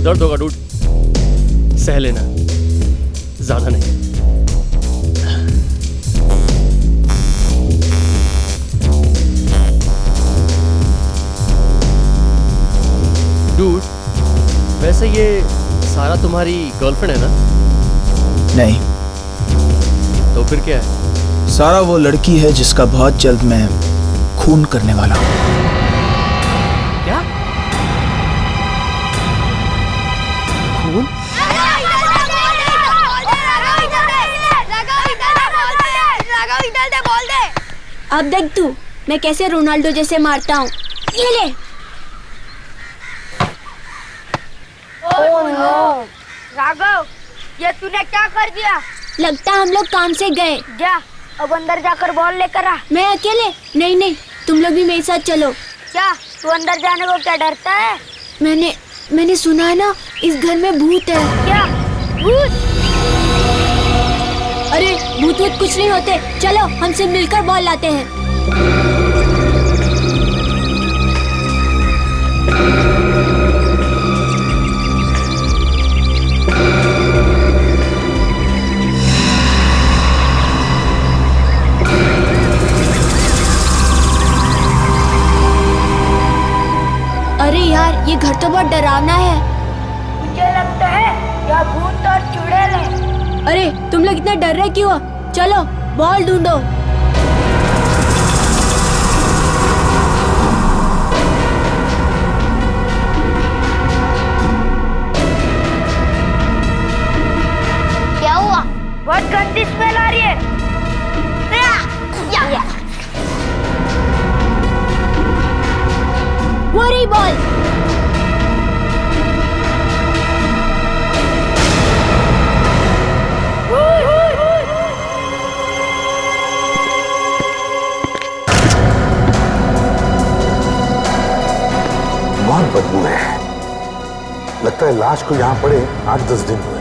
दर्द होगा डूड, सह लेना, ज्यादा नहीं। डूड, वैसे ये सारा तुम्हारी गर्लफ्रेंड है ना? नहीं। तो फिर क्या है? सारा वो लड़की है जिसका बहुत जल्द मैं खून करने वाला हूँ। क्या? खून? अब देख तू, मैं कैसे रोनाल्डो जैसे मारता हूँ। ये ले। ओह नो, राघव, ये तूने क्या कर दिया? लगता हम लोग काम से गए। जा, अब अंदर जाकर बॉल लेकर आ। मैं अकेले? नहीं नहीं, तुम लोग भी मेरे साथ चलो। क्या तू अंदर जाने को क्या डरता है? मैंने सुना है ना, इस घर में भूत है। क्या भूत? अरे भूत वूत कुछ नहीं होते, चलो हमसे मिलकर बॉल लाते हैं। अरे यार, ये घर तो बहुत डरावना है। मुझे लगता है यह भूत और चुड़ैल है। अरे तुम लोग इतना डर रहे क्यों हो? चलो बॉल ढूंढो। क्या हुआ? बहुत गंदी स्मेल आ रही है। वो रही बॉल। बहुत बदबू है, लगता है लाश को यहाँ पड़े 8-10 दिन हुए।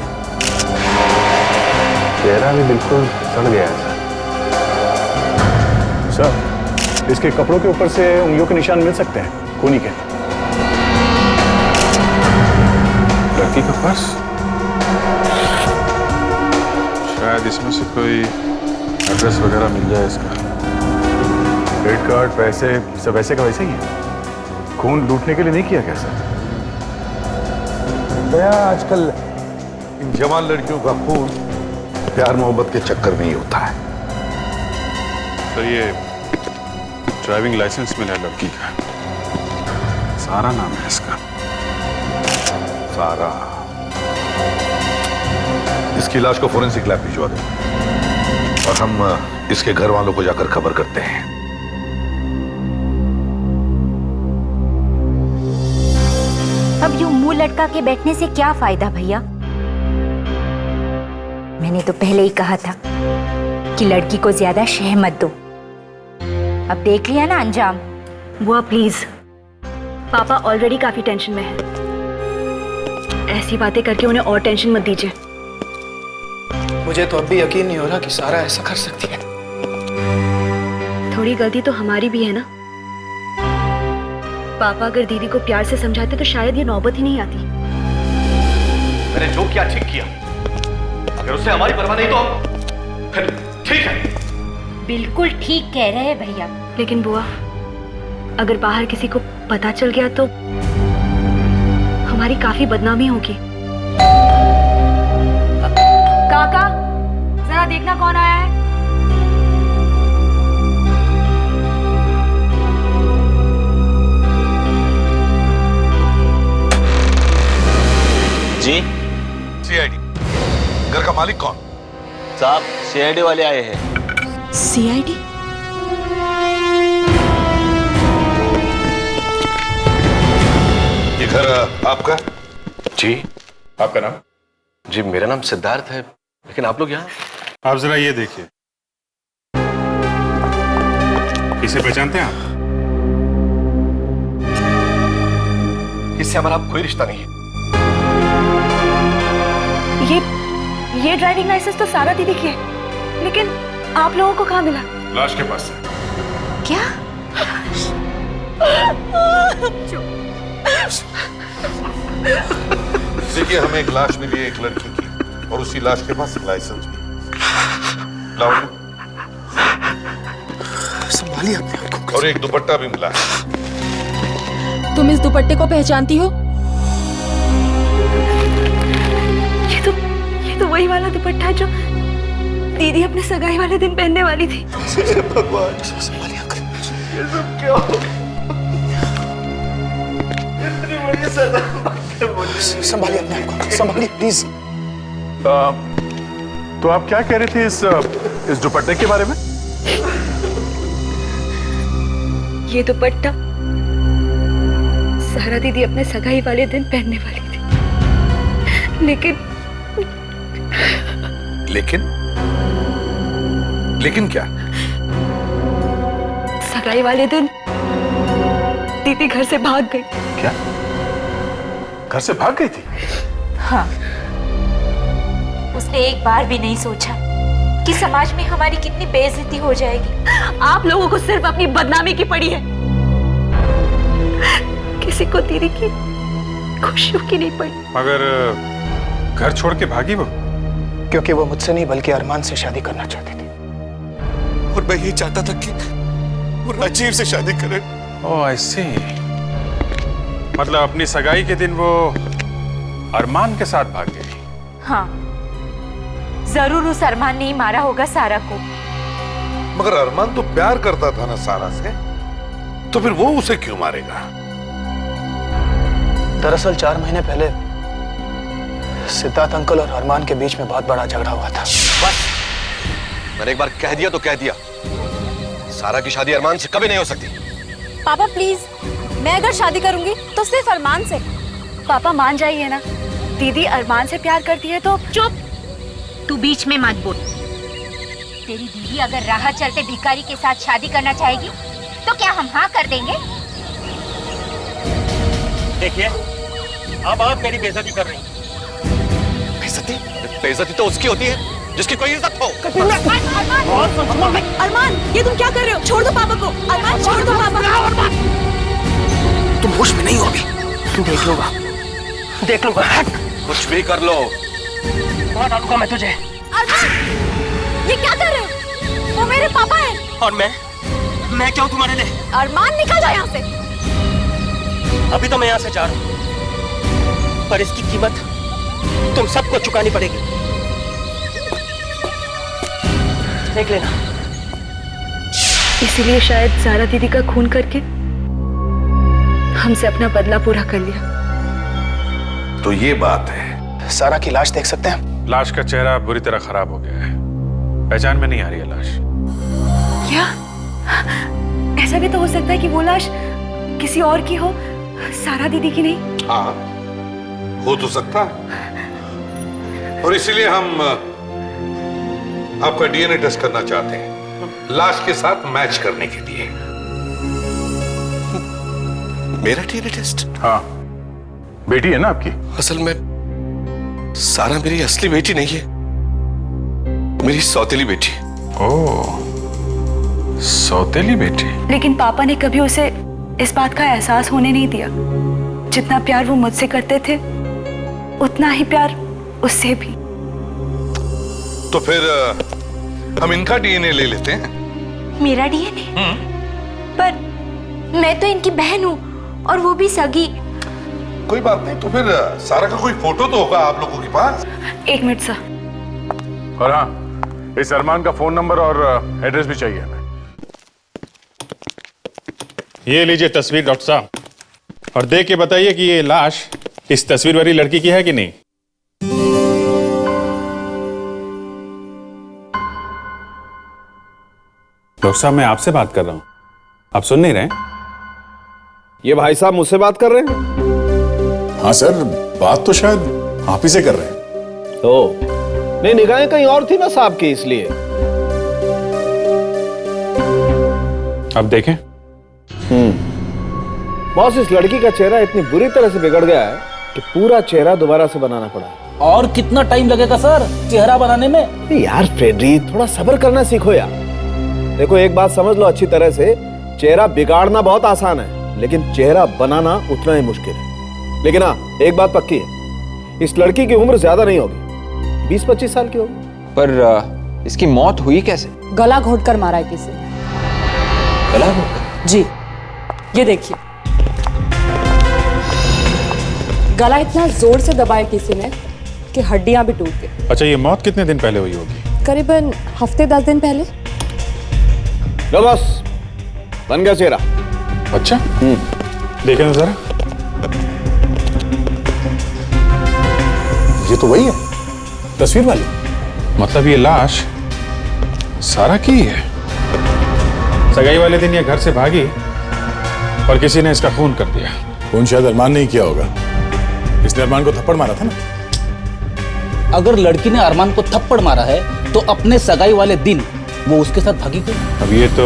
चेहरा भी बिल्कुल सड़ गया है सर। इसके कपड़ों के ऊपर से उंगलियों के निशान मिल सकते हैं, खूनी के। लड़की का पर्स, शायद इसमें से कोई एड्रेस वगैरह मिल जाए इसका। क्रेडिट कार्ड, पैसे सब वैसे का वैसे ही है। खून लूटने के लिए नहीं किया क्या सर? दया, आजकल इन जवान लड़कियों का खून प्यार मोहब्बत के चक्कर में ही होता है। तो ये ड्राइविंग लाइसेंस मिला है लड़की का, सारा नाम है इसका। सारा। इसकी लाश को फोरेंसिक लैब भिजवा दो और हम इसके घर वालों को जाकर खबर करते हैं। अब यूं मुंह लटका के बैठने से क्या फायदा भैया? मैंने तो पहले ही कहा था कि लड़की को ज्यादा शह मत दो। अब देख लिया ना अंजाम। बुआ प्लीज, पापा ऑलरेडी काफी टेंशन में है। ऐसी बातें करके उन्हें और टेंशन मत दीजिए। मुझे तो अब भी यकीन नहीं हो रहा कि सारा ऐसा कर सकती है। थोड़ी गलती तो हमारी भी है ना। पापा अगर दीदी को प्यार से समझाते तो शायद ये नौबत ही नहीं आती। मैंने जो किया ठीक किया, अगर उससे हमारी परवाह नहीं तो फिर ठीक है। बिल्कुल ठीक कह रहे हैं भैया। लेकिन बुआ, अगर बाहर किसी को पता चल गया तो हमारी काफी बदनामी होगी। काका, जरा देखना कौन आया है। जी? सीआईडी। घर का मालिक कौन? साहब, सीआईडी वाले आए हैं। सीआईडी? ये घर आपका? जी। आपका नाम? जी मेरा नाम सिद्धार्थ है, लेकिन आप लोग यहाँ? आप जरा ये देखिए, इसे पहचानते हैं आप? इससे हमारा कोई रिश्ता नहीं है। ये ड्राइविंग लाइसेंस तो सारा दीदी की है, लेकिन आप लोगों को कहाँ मिला? लाश के पास से। क्या? देखिए, हमें एक लाश मिली है एक लड़की की, और उसी लाश के पास लाइसेंस भी। लाओ। संभालिए अपने आप को। और एक दुपट्टा भी मिला है। तुम इस दुपट्टे को पहचानती हो? ये तो वही वाला दुपट्टा है जो दीदी अपने सगाई वाले दिन पहनने वाली थी। भगवान, संभालिए अंकल। ये सब क्या हो? इतनी बड़ी सजा। संभालिए अपने आप को, संभालिए प्लीज। तो आप क्या कह रहे थे इस दुपट्टे के बारे में? ये दुपट्टा सारा दीदी अपने सगाई वाले दिन पहनने वाली थी, लेकिन क्या? सगाई वाले दिन दीदी घर से भाग गई। क्या? घर से भाग गई थी? हाँ, उसने एक बार भी नहीं सोचा कि समाज में हमारी कितनी बेइज्जती हो जाएगी। आप लोगों को सिर्फ अपनी बदनामी की पड़ी है, किसी को दीदी की खुशियों की नहीं पड़ी। मगर घर छोड़ के भागी वो? क्योंकि वो मुझसे नहीं बल्कि अरमान से शादी करना चाहती थी, और मैं ये चाहता था कि वो राजीव से शादी करे। ओह, आई सी। मतलब अपनी सगाई के दिन वो अरमान के साथ भाग गई। हाँ, जरूर उस अरमान ने ही मारा होगा सारा को। मगर अरमान तो प्यार करता था ना सारा से, तो फिर वो उसे क्यों मारेगा? दरअसल 4 महीने पहले सिद्धार्थ अंकल और अरमान के बीच में बहुत बड़ा झगड़ा हुआ था। बस, मैंने एक बार कह दिया तो कह दिया। सारा की शादी अरमान से कभी नहीं हो सकती। पापा प्लीज, मैं अगर शादी करूंगी तो सिर्फ अरमान से। पापा मान जाइए ना, दीदी अरमान से प्यार करती है तो। चुप, तू बीच में मत बोल। तेरी दीदी अगर राह चलते भिखारी के साथ शादी करना चाहेगी तो क्या हम हाँ कर देंगे? देखिए, अब आप मेरी बेइज्जती कर रही हैं। बेइज्जती? बेइज्जती तो उसकी होती है जिसकी कोई इज्जत हो। अरमान, ये तुम क्या कर रहे हो? छोड़ दो पापा को। अरमान, छोड़ दो पापा को। तुम होश में नहीं हो अभी। देख लूंगा, देख लूंगा। कुछ भी कर लो, बहुत डालूंगा मैं तुझे। अरमान, ये क्या कर रहे हो? वो मेरे पापा हैं। और मैं क्या हूं तुम्हारे लिए? अरमान, निकल जाओ यहाँ से। अभी तो मैं यहाँ से जा रहा हूँ, पर इसकी कीमत तुम सबको चुकानी पड़ेगी। देख लेना। इसीलिए शायद सारा दीदी का खून करके हमसे अपना बदला पूरा कर लिया। तो ये बात है। सारा की लाश देख सकते हैं? लाश का चेहरा बुरी तरह खराब हो गया है, पहचान में नहीं आ रही है लाश। क्या? ऐसा भी तो हो सकता है कि वो लाश किसी और की हो, सारा दीदी की नहीं। हाँ, हो तो सकता है। और इसीलिए हम आपका डीएनए टेस्ट करना चाहते हैं, लाश के साथ मैच करने के लिए। मेरा डीएनए टेस्ट? हाँ, बेटी है ना आपकी? असल में सारा मेरी असली बेटी नहीं है, मेरी सौतेली बेटी। ओह, सौतेली बेटी। लेकिन पापा ने कभी उसे इस बात का एहसास होने नहीं दिया। जितना प्यार वो मुझसे करते थे, उतना ही प्यार उससे भी। तो फिर हम इनका डीएनए ले लेते हैं। मेरा डीएनए? पर मैं तो इनकी बहन हूँ, और वो भी सगी। कोई बात नहीं, तो फिर सारा का कोई फोटो तो होगा आप लोगों के पास। 1 मिनट सर। और हाँ, इस अरमान का फोन नंबर और एड्रेस भी चाहिए हमें। ये लीजिए तस्वीर डॉक्टर साहब, और देख के बताइए कि ये लाश इस तस्वीर वाली लड़की की है कि नहीं। डॉक्टर साहब, मैं आपसे बात कर रहा हूं, आप सुन नहीं रहे? ये भाई साहब मुझसे बात कर रहे हैं? हाँ सर, बात तो शायद आप ही से कर रहे हैं। ओ, नहीं, निगाहें कहीं और थी ना साहब की, इसलिए। अब देखें। बॉस, इस लड़की का चेहरा इतनी बुरी तरह से बिगड़ गया है कि पूरा चेहरा दोबारा से बनाना पड़ा। और कितना टाइम लगेगा सर चेहरा बनाने में? यार फ्रेडरी, थोड़ा सब्र करना सीखो यार। देखो, एक बात समझ लो अच्छी तरह से, चेहरा बिगाड़ना बहुत आसान है, लेकिन चेहरा बनाना उतना ही मुश्किल है। लेकिन हाँ, एक बात पक्की है, इस लड़की की उम्र ज्यादा नहीं होगी, 20-25 साल की होगी। पर इसकी मौत हुई कैसे? गला घोटकर मारा है किसी ने। गला घोटकर? जी, ये देखिए, गला इतना जोर से दबाया किसी ने कि हड्डियां भी टूट गई। अच्छा, ये मौत कितने दिन पहले हुई होगी? करीबन हफ्ते 10 दिन पहले। लो बस, बन गया चेहरा। अच्छा, देखें तो जरा। ये तो वही है, तस्वीर वाली। मतलब ये लाश सारा की है। सगाई वाले दिन ये घर से भागी और किसी ने इसका खून कर दिया। खून शायद अरमान ने ही किया होगा, इसने अरमान को थप्पड़ मारा था ना। अगर लड़की ने अरमान को थप्पड़ मारा है तो अपने सगाई वाले दिन वो उसके साथ भागी क्यों? अब ये तो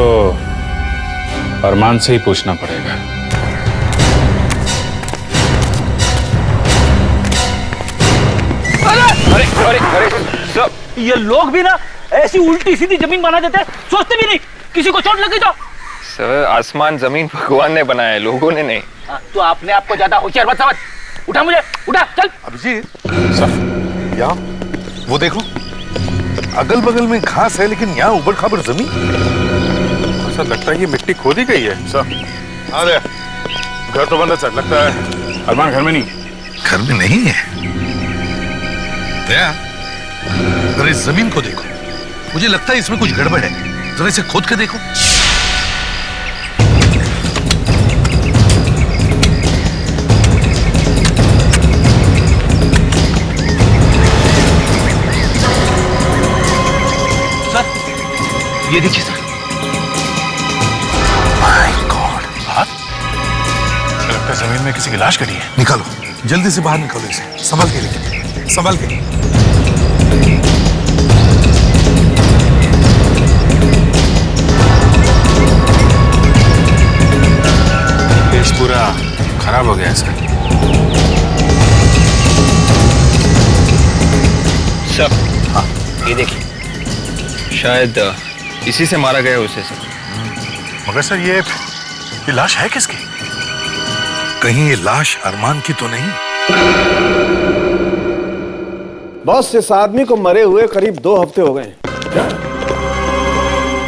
अरमान से ही पूछना पड़ेगा। अरे अरे अरे सब ये लोग भी ना ऐसी उल्टी सीधी जमीन बना देते हैं, सोचते भी नहीं किसी को चोट लगी तो। सर, आसमान जमीन भगवान ने बनाया है, लोगों ने नहीं। तो आपने आपको ज्यादा होशियार मत समझ। उठा मुझे, उठा, चल। अभिजीत, यहाँ वो देखो, अगल बगल में घास है लेकिन यहाँ उबड़ खाबड़ जमीन। ऐसा लगता है ये मिट्टी खोदी गई है। सर, अरे घर तो बंद है सर, लगता है अरमान घर में नहीं। घर में नहीं है? दया, अरे इस जमीन को देखो, मुझे लगता है इसमें कुछ गड़बड़ है, जरा इसे खोद के देखो। ये देखिए सर। माय गॉड, हाथ लगता है जमीन में किसी की लाश गिरी है। निकालो, जल्दी से बाहर निकालो इसे, संभल के लेकिन, संभल के। फेस पूरा खराब हो गया सर। सर, हाँ, ये देखिए, शायद इसी से मारा गया उसे सर। मगर सर ये लाश है किसकी? कहीं ये लाश अरमान की तो नहीं? बॉस, इस आदमी को मरे हुए करीब 2 हफ्ते हो गए।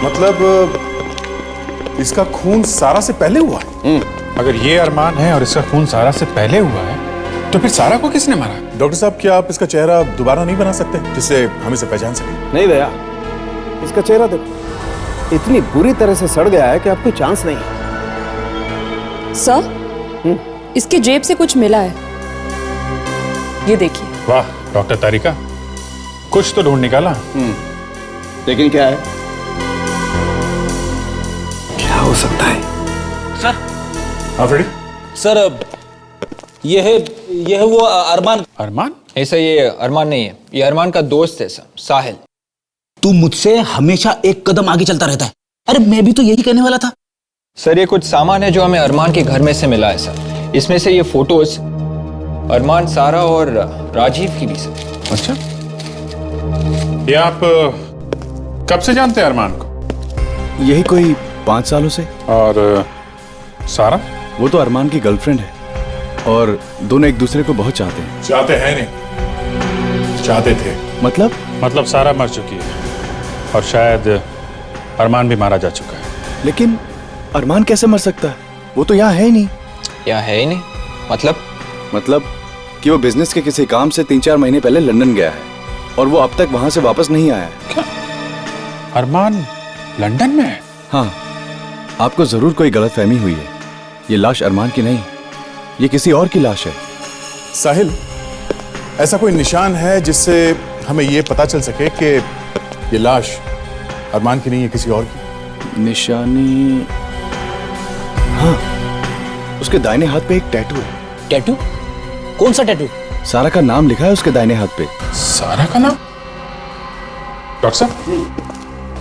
मतलब इसका खून सारा से पहले हुआ है? अगर ये अरमान है और इसका खून सारा से पहले हुआ है तो फिर सारा को किसने मारा? डॉक्टर साहब, क्या आप इसका चेहरा दोबारा नहीं बना सकते जिससे हम इसे पहचान सकें? नहीं दया, इसका चेहरा देखो, इतनी बुरी तरह से सड़ गया है कि अब कोई चांस नहीं है। सर, इसके जेब से कुछ मिला है, ये देखिए। वाह डॉक्टर तारिका, कुछ तो ढूंढ निकाला। लेकिन क्या है? क्या हो सकता है? सर, हाँ फ्रेडी? सर, ये है वो अरमान। अरमान? ऐसा ये अरमान नहीं है, ये अरमान का दोस्त है सर, साहिल। तू मुझसे हमेशा एक कदम आगे चलता रहता है। अरे मैं भी तो यही कहने वाला था। सर, ये कुछ सामान है जो हमें अरमान के घर में से मिला है सर। इसमें से ये फोटोज अरमान, सारा और राजीव की भी सर। अच्छा, ये आप कब से जानते हैं अरमान को? यही कोई 5 सालों से। और सारा? वो तो अरमान की गर्लफ्रेंड है और दोनों एक दूसरे को बहुत चाहते हैं। चाहते हैं नहीं, चाहते थे। मतलब सारा मर चुकी है और शायद अरमान भी मारा जा चुका है। लेकिन अरमान कैसे मर सकता है? वो तो यहाँ है ही नहीं। यहाँ है ही नहीं? मतलब कि वो बिजनेस के किसी काम से 3-4 महीने पहले लंदन गया है और वो अब तक वहां से वापस नहीं आया है। क्या? अरमान लंदन में है? हाँ, आपको जरूर कोई गलतफहमी हुई है। ये लाश अरमान की नहीं, ये किसी और की लाश है। साहिल, ऐसा कोई निशान है जिससे हमें ये पता चल सके कि ये लाश अरमान की नहीं है, किसी और की? निशानी? हाँ, उसके दाहिने हाथ पे एक टैटू है। टैटू? कौन सा टैटू? सारा का नाम लिखा है उसके दाहिने हाथ पे। सारा का नाम? डॉक्टर साहब,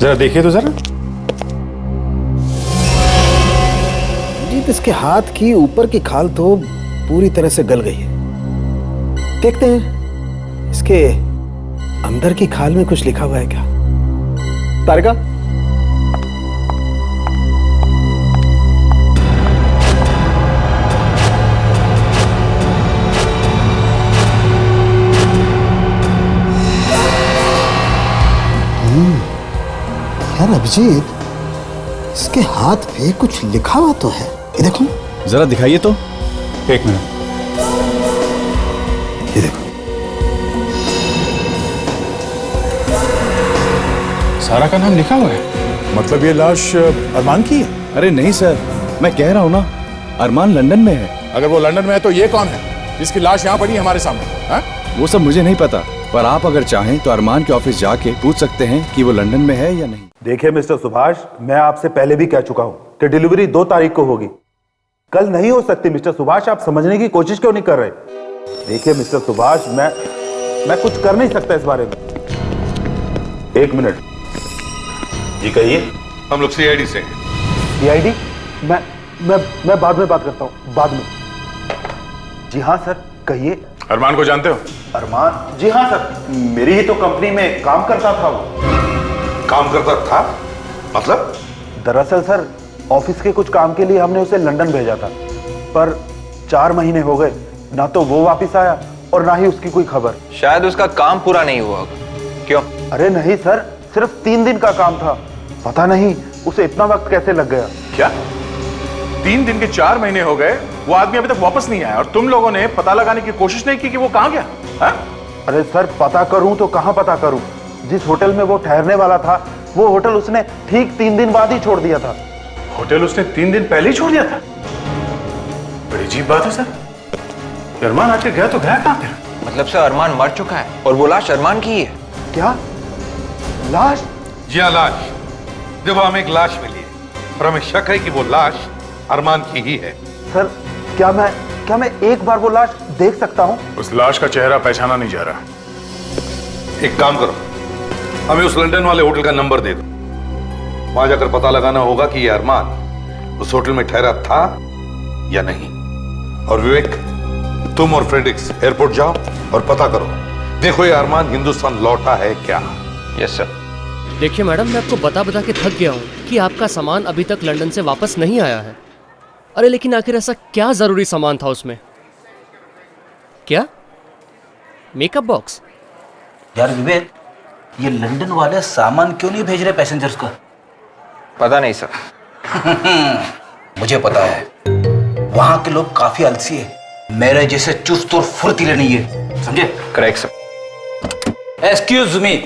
जरा देखिए तो जरा। जीत, इसके हाथ की ऊपर की खाल तो पूरी तरह से गल गई है। देखते हैं इसके अंदर की खाल में कुछ लिखा हुआ है क्या। तारिका, यार अभिजीत, इसके हाथ पे कुछ लिखा हुआ तो है, ये देखो। जरा दिखाइए तो। एक मिनट। ये देखो। सारा का नाम लिखा हुआ है। मतलब ये लाश अरमान की है? अरे नहीं सर, मैं कह रहा हूं ना, अरमान लंदन में है। अगर वो लंदन में है तो ये कौन है जिसकी लाश यहाँ पड़ी है हमारे सामने? हा? वो सब मुझे नहीं पता, पर आप अगर चाहें तो अरमान के ऑफिस जाके पूछ सकते हैं कि वो लंदन में है या नहीं। देखिए मिस्टर सुभाष, मैं आपसे पहले भी कह चुका हूं कि डिलीवरी 2 तारीख को होगी, कल नहीं हो सकती। मिस्टर सुभाष, आप समझने की कोशिश क्यों नहीं कर रहे? देखिए मिस्टर सुभाष, मैं कुछ कर नहीं सकता इस बारे में। 1 मिनट जी, कहिए। हम लोग सीआईडी से। सीआईडी? मैं बाद में बात करता हूं, बाद में। जी हाँ सर, कहिए। अरमान को जानते हो? अरमान? जी हाँ सर, मेरी ही तो कंपनी में काम करता था वो। काम करता था मतलब? दरअसल सर, ऑफिस के कुछ काम के लिए हमने उसे लंदन भेजा था, पर 4 महीने हो गए, ना तो वो वापस आया और ना ही उसकी कोई खबर। शायद उसका काम पूरा नहीं हुआ। क्यों? अरे नहीं सर, सिर्फ 3 दिन का काम था। पता नहीं उसे इतना वक्त कैसे लग गया। क्या 3 दिन के 4 महीने हो गए, वो आदमी अभी तक वापस नहीं आया और तुम लोगों ने पता लगाने की कोशिश नहीं की कि वो कहां गया? हा? अरे सर, पता करूं तो कहां पता करूं? जिस होटल में वो ठहरने वाला था, वो होटल उसने ठीक 3 दिन बाद ही छोड़ दिया था। होटल उसने 3 दिन पहले ही छोड़ दिया था? बड़ी अजीब बात है सर। अरमान आके गया तो गया कहां फिर? मतलब सर, अरमान मर चुका है और वो लाश अरमान की ही है। क्या लाश? जी हाँ, लाश। देखो, हमें एक लाश मिली है और हमें शक है कि वो लाश अरमान की ही है। सर, क्या मैं एक बार वो लाश देख सकता हूं? उस लाश का चेहरा पहचाना नहीं जा रहा। एक काम करो, हमें उस लंदन वाले होटल का नंबर दे दो। वहां जाकर पता लगाना होगा कि ये अरमान उस होटल में ठहरा था या नहीं। और विवेक, तुम और फ्रेडरिक्स एयरपोर्ट जाओ और पता करो, देखो ये अरमान हिंदुस्तान लौटा है क्या। Yes sir. देखिए मैडम, मैं आपको बता के थक गया हूँ कि आपका सामान अभी तक लंदन से वापस नहीं आया है। अरे लेकिन आखिर ऐसा क्या जरूरी सामान था उसमें? क्या मेकअप बॉक्स? यार विवेक, ये लंदन वाले सामान क्यों नहीं भेज रहे पैसेंजर्स का? पता नहीं सर। मुझे पता है, वहां के लोग काफी आलसी है, मेरे जैसे चुस्त और फुर्तीले नहीं है, समझे? Correct sir. Excuse me.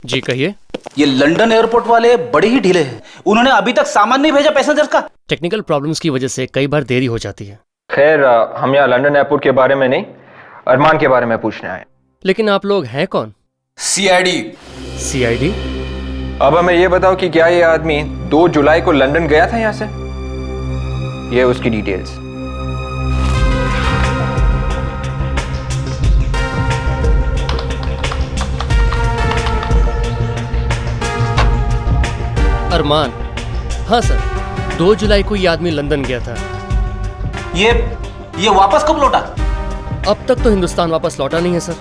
जी कहिए। ये लंदन एयरपोर्ट वाले बड़े ही ढीले हैं, उन्होंने अभी तक सामान नहीं भेजा पैसेंजर्स का। टेक्निकल प्रॉब्लम्स की वजह से कई बार देरी हो जाती है। खैर, हम यहाँ लंदन एयरपोर्ट के बारे में नहीं, अरमान के बारे में पूछने आए। लेकिन आप लोग हैं कौन? सीआईडी। सीआईडी? अब हमें ये बताओ कि क्या ये आदमी 2 जुलाई को लंदन गया था यहाँ से? ये उसकी डिटेल्स। अरमान? हाँ सर, 2 जुलाई को ये आदमी लंदन गया था। ये वापस कब लौटा? अब तक तो हिंदुस्तान वापस लौटा नहीं है सर।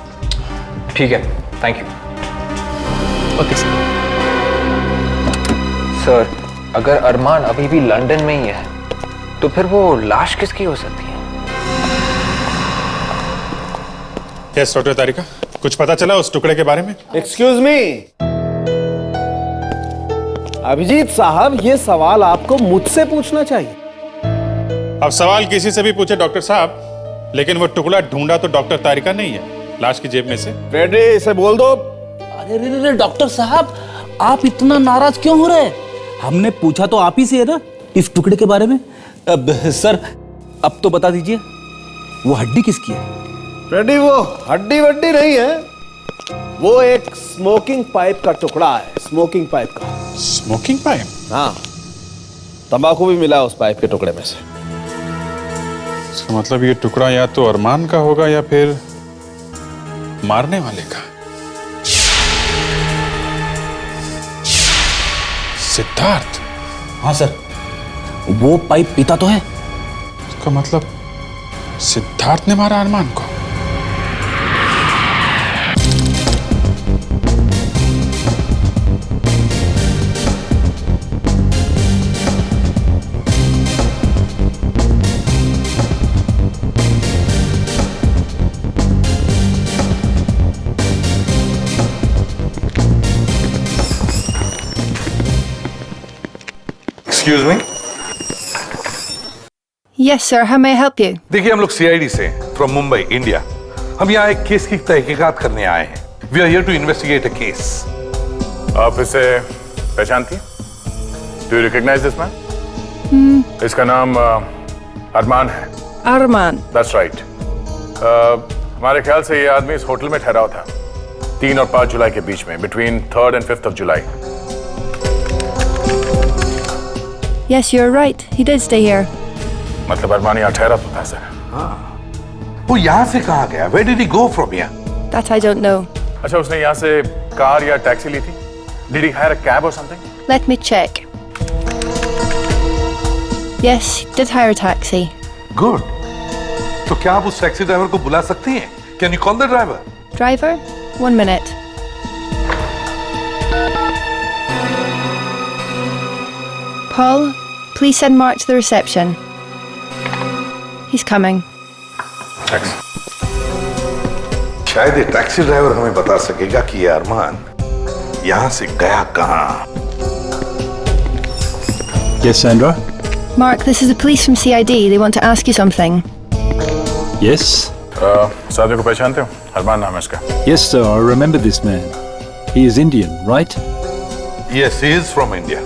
ठीक है, thank you. Okay sir. Sir, अगर अरमान अभी भी लंदन में ही है तो फिर वो लाश किसकी हो सकती है? यस डॉक्टर तारिका, कुछ पता चला उस टुकड़े के बारे में? एक्सक्यूज मी अभिजीत साहब, ये सवाल आपको मुझसे पूछना चाहिए। अब सवाल किसी से भी पूछे डॉक्टर साहब, लेकिन वो टुकड़ा ढूंढा तो डॉक्टर तारिका नहीं है लाश की जेब में से। फ्रेडी, इसे बोल दो। अरे रे रे डॉक्टर साहब, आप इतना नाराज क्यों हो रहे हैं? हमने पूछा तो आप ही से है ना इस टुकड़े के बारे में। अब सर, अब तो बता दीजिए, वो हड्डी किसकी है? फ्रेडी, वो हड्डी वड्डी नहीं है, वो एक स्मोकिंग पाइप का टुकड़ा है। स्मोकिंग पाइप का। Smoking pipe? हाँ, तंबाकू भी मिला उस पाइप के टुकड़े में से। इसका मतलब ये टुकड़ा या तो अरमान का होगा या फिर मारने वाले का। सिद्धार्थ? हाँ सर, वो पाइप पीता तो है। इसका मतलब सिद्धार्थ ने मारा अरमान को। Excuse me. Yes, sir. How may I help you? देखिए, हम लोग सीआईडी से फ्रॉम मुंबई इंडिया। हम यहाँ एक केस की तहकीकात करने आए हैं। We are here to investigate a case. आप इसे पहचानती हैं? Do you recognize this man? इसका नाम अरमान है। Arman. That's right. हमारे ख्याल से ये आदमी इस होटल में ठहरा था 3 और 5 जुलाई के बीच में, between 3rd and 5th of July। Yes, you're right. He did stay here. मतलब अरमान यहाँ ठहरा तो था सर। वो यहाँ से कहाँ गया? Where did he go from here? That I don't know. अच्छा, उसने यहाँ से कार या टैक्सी ली थी? Did he hire a cab or something? Let me check. Yes, he did hire a taxi. Good. तो क्या आप उस टैक्सी ड्राइवर को बुला सकती हैं? Can you call the driver? Driver? 1 minute. Paul, please send Mark to the reception. He's coming. Thanks. शायद ये टैक्सी ड्राइवर हमें बता सकेगा कि ये अरमान यहाँ से गया कहाँ। Yes, Sandra? Mark, this is the police from CID. They want to ask you something. Yes? सादे को पहचानते हो? अरमान नाम है इसका। Yes, sir. I remember this man. He is Indian, right? Yes, he is from India.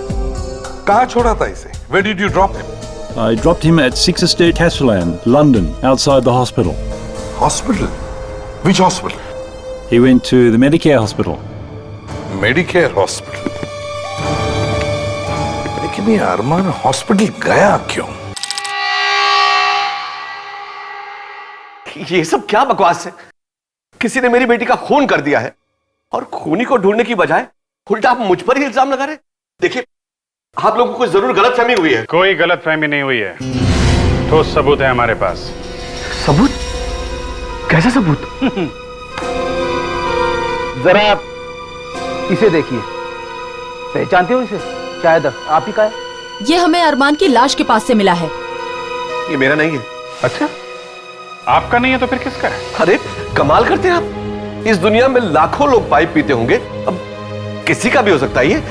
कहाँ छोड़ा था इसे? Where did you drop him? I dropped him at 6 Estate Castellan, London, outside the hospital. Hospital? Which hospital? He went to the Medicare hospital. Medicare hospital. लेकिन ये अरमान hospital गया क्यों? ये सब क्या बकवास है? किसी ने मेरी बेटी का खून कर दिया है और खूनी को ढूंढने की बजाय उल्टा आप मुझ पर ही इल्जाम लगा रहे। देखिए, आप लोगों को जरूर गलतफहमी हुई है। कोई गलतफहमी नहीं हुई है। ठोस सबूत है हमारे पास। सबूत? कैसा सबूत? जरा इसे देखिए, पहचानते हो इसे? शायद आप ही का है। ये हमें अरमान की लाश के पास से मिला है। ये मेरा नहीं है। अच्छा, आपका नहीं है तो फिर किसका है? अरे कमाल करते हैं आप। इस दुनिया में लाखों लोग पाइप पीते होंगे, अब किसी का भी हो सकता है ये।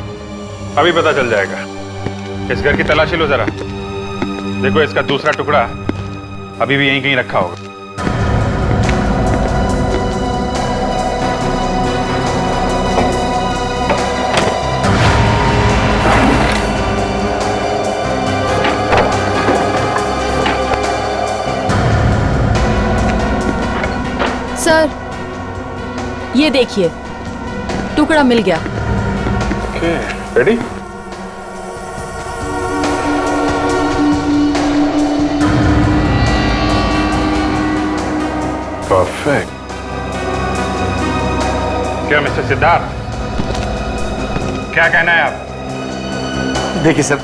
अभी पता चल जाएगा। इस घर की तलाशी लो जरा। देखो, इसका दूसरा टुकड़ा अभी भी यहीं कहीं रखा होगा। सर, ये देखिए, टुकड़ा मिल गया। Okay, ready? परफेक्ट। क्या मिस्टर सिद्धार्थ, क्या कहना है आप? देखिए सर,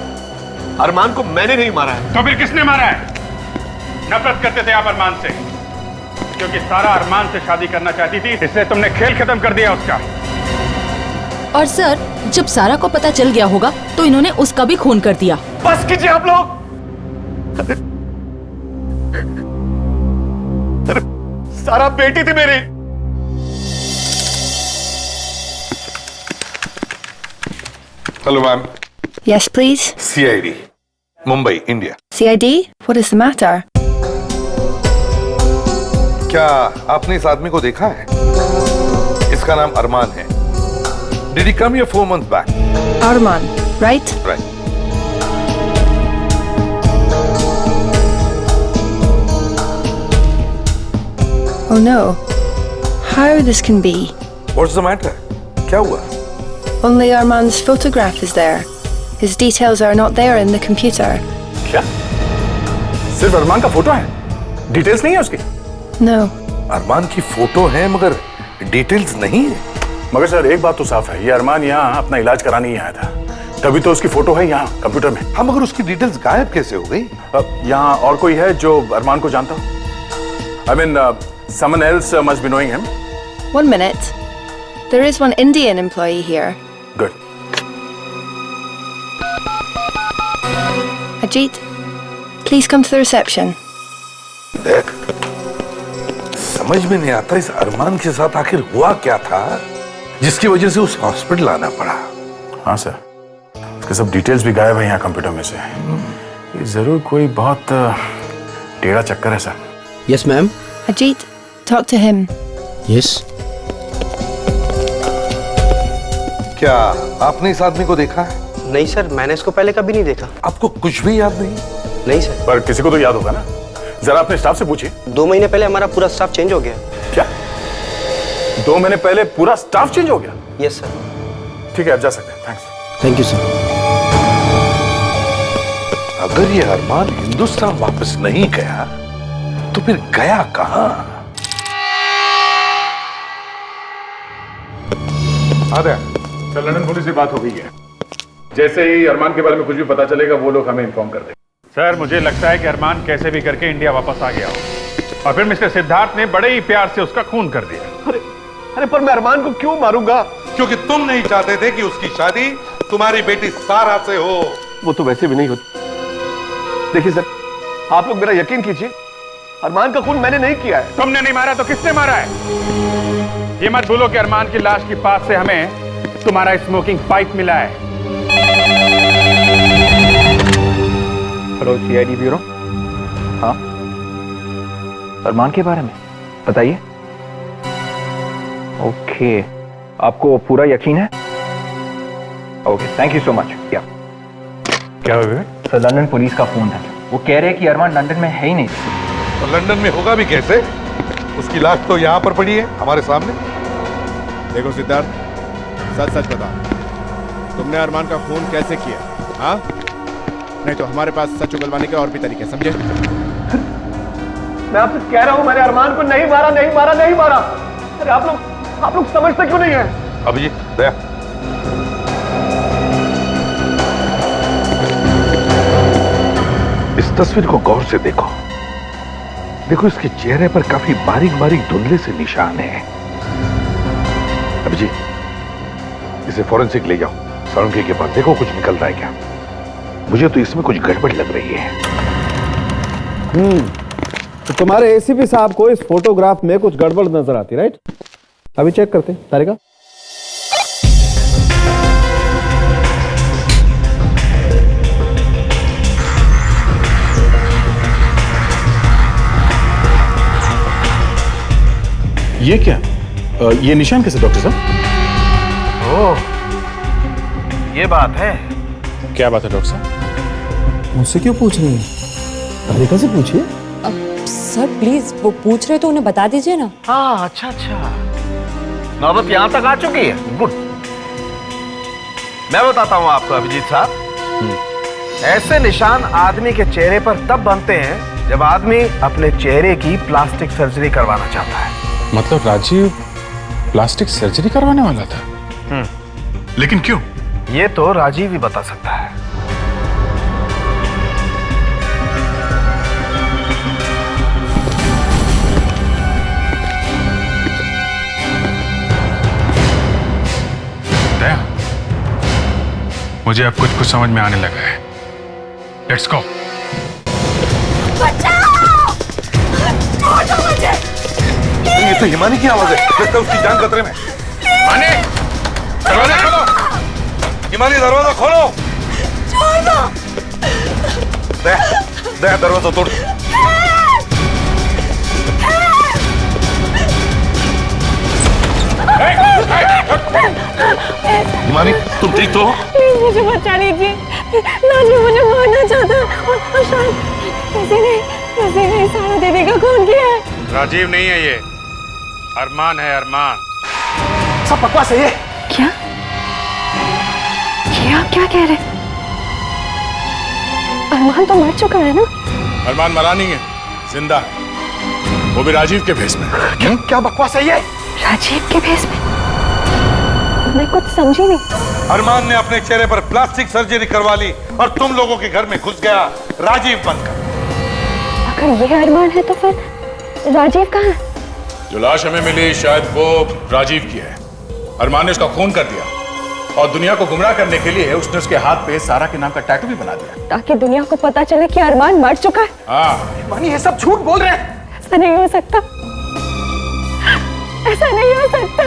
अरमान को मैंने नहीं मारा है। तो फिर किसने मारा है? नफरत करते थे आप अरमान से, क्योंकि सारा अरमान से शादी करना चाहती थी, इसलिए तुमने खेल खत्म कर दिया उसका। और सर, जब सारा को पता चल गया होगा तो इन्होंने उसका भी खून कर दिया। बस कीजिए आप लोग। अरे सारा बेटी थी मेरी। Hello ma'am. Yes, please. CID, Mumbai, India. CID? What is the matter? क्या आपने इस आदमी को देखा है? इसका नाम अरमान है। Did he come here 4 months back? Arman, right? Right. Oh no. How this can be? What's the matter? क्या हुआ? Only Arman's photograph is there. His details are not there in the computer. क्या? सिर्फ अरमान का photo है? Details नहीं है उसकी? No. अरमान की फोटो है मगर डिटेल्स नहीं है। मगर सर, एक बात तो साफ है, ये अरमान यहाँ अपना इलाज कराने ही आया था, तभी तो उसकी फोटो है यहाँ कंप्यूटर में। हाँ, मगर उसकी डिटेल्स गायब कैसे हो गई? यहाँ और कोई है जो अरमान को जानता हो? I mean, someone else must be knowing him. 1 minute. There is one Indian employee here. Good. Ajit, please come to the reception. देख, समझ में नहीं आता इस अरमान के साथ आखिर हुआ क्या था जिसकी वजह से उस हॉस्पिटल आना पड़ा। हाँ सर, इसके सब डिटेल्स भी गायब है यहाँ कंप्यूटर में से। ये जरूर कोई बहुत टेढ़ा चक्कर है sir. Yes ma'am. Ajit, talk to him. Yes. क्या आपने इस आदमी को देखा है? नहीं सर, मैंने इसको पहले कभी नहीं देखा। आपको कुछ भी याद नहीं? नहीं सर। पर किसी को तो याद होगा ना, जरा अपने स्टाफ से पूछिए। 2 महीने पहले हमारा पूरा स्टाफ चेंज हो गया। क्या 2 महीने पहले पूरा स्टाफ चेंज हो गया? Yes sir. ठीक है, आप जा सकते हैं। थैंक्स। Thank you sir. अगर ये अरमान हिंदुस्तान वापस नहीं गया तो फिर गया कहां? सर, लंदन पुलिस से बात हो गई है। जैसे ही अरमान के बारे में कुछ भी पता चलेगा वो लोग हमें इन्फॉर्म कर देंगे। सर, मुझे लगता है कि अरमान कैसे भी करके इंडिया वापस आ गया हो और फिर मिस्टर सिद्धार्थ ने बड़े ही प्यार से उसका खून कर दिया। अरे पर मैं अरमान को क्यों मारूंगा? क्योंकि तुम नहीं चाहते थे कि उसकी शादी तुम्हारी बेटी सारा से हो। वो तो वैसे भी नहीं होती। देखिए सर, आप लोग मेरा यकीन कीजिए, अरमान का खून मैंने नहीं किया है। तुमने नहीं मारा तो किसने मारा है? ये मत भूलो कि अरमान की लाश के पास से हमें तुम्हारा स्मोकिंग पाइप मिला है। Hello CID bureau. हाँ, अरमान के बारे में बताइए। ओके, आपको पूरा यकीन है? Okay, thank you so much. क्या हुआ? सर, लंदन पुलिस का फोन है। वो कह रहे हैं कि अरमान लंदन में है ही नहीं। तो लंदन में होगा भी कैसे? उसकी लाश तो यहाँ पर पड़ी है हमारे सामने। देखो सिद्धार्थ, सच सच बताओ, तुमने अरमान का खून कैसे किया? हाँ, नहीं तो हमारे पास सच उगलवाने के और भी तरीके, समझे? मैं आपसे कह रहा हूं, मैंने अरमान को नहीं मारा, नहीं मारा, नहीं मारा। अरे आप लोग समझते क्यों नहीं है? अभिजीत, दया, इस तस्वीर को गौर से देखो। देखो, इसके चेहरे पर काफी बारीक बारीक धुंधले से निशान हैं। अभिजीत, इसे फॉरेंसिक ले जाओ, सारंगी के पास देखो कुछ निकल रहा है क्या। मुझे तो इसमें कुछ गड़बड़ लग रही है। तो तुम्हारे एसीपी साहब को इस फोटोग्राफ में कुछ गड़बड़ नजर आती, राइट? अभी चेक करते हैं तारिका। ये क्या? ये निशान कैसे डॉक्टर साहब? ओह, ये बात है। क्या बात है डॉक्टर साहब? मुझसे क्यों पूछ रही है? तारिका से पूछिए। सर प्लीज, वो पूछ रहे तो उन्हें बता दीजिए ना। हाँ, अच्छा, नौबत यहां तक आ चुकी है। गुड। मैं बताता हूं आपको अभिजीत साहब, ऐसे निशान आदमी के चेहरे पर तब बनते हैं जब आदमी अपने चेहरे की प्लास्टिक सर्जरी करवाना चाहता है। मतलब राजीव प्लास्टिक सर्जरी करवाने वाला था? लेकिन क्यों? ये तो राजीव ही बता सकता है। दया, मुझे अब कुछ समझ में आने लगा है। Let's go. ये तो हिमानी की आवाज है। लगता है उसकी जान खतरे में। हिमानी, दरवाजा खोलो। हिमानी, दरवाजा खोलो। छोड़ दो। दया, दरवाजा तोड़। हिमानी, तुम ठीक तो हो? प्लीज मुझे बचा लीजिए। राजीव मुझे मारना चाहता है और शायद किसी ने सारा दीदी का खून किया है। राजीव नहीं है ये, अरमान है, अरमान। सब बकवास है ये। क्या? ये आप क्या कह रहे? अरमान तो मर चुका है ना? अरमान मरा नहीं है, जिंदा है। वो भी राजीव के भेस में। क्या बकवास है ये? राजीव के भेस में? मैं कुछ समझी नहीं। अरमान ने अपने चेहरे पर प्लास्टिक सर्जरी करवा ली और तुम लोगों के घर में घुस गया राजीव बनकर। अगर ये अरमान है तो फिर राजीव कहाँ है? जो लाश हमें मिली शायद वो राजीव की है। अरमान ने उसका खून कर दिया और दुनिया को गुमराह करने के लिए उसने उसके हाथ पे सारा के नाम का टैटू भी बना दिया, ताकि दुनिया को पता चले कि अरमान मर चुका है। हाँ। मानी, ये सब झूठ बोल रहे हैं। ऐसा नहीं हो सकता, ऐसा नहीं हो सकता।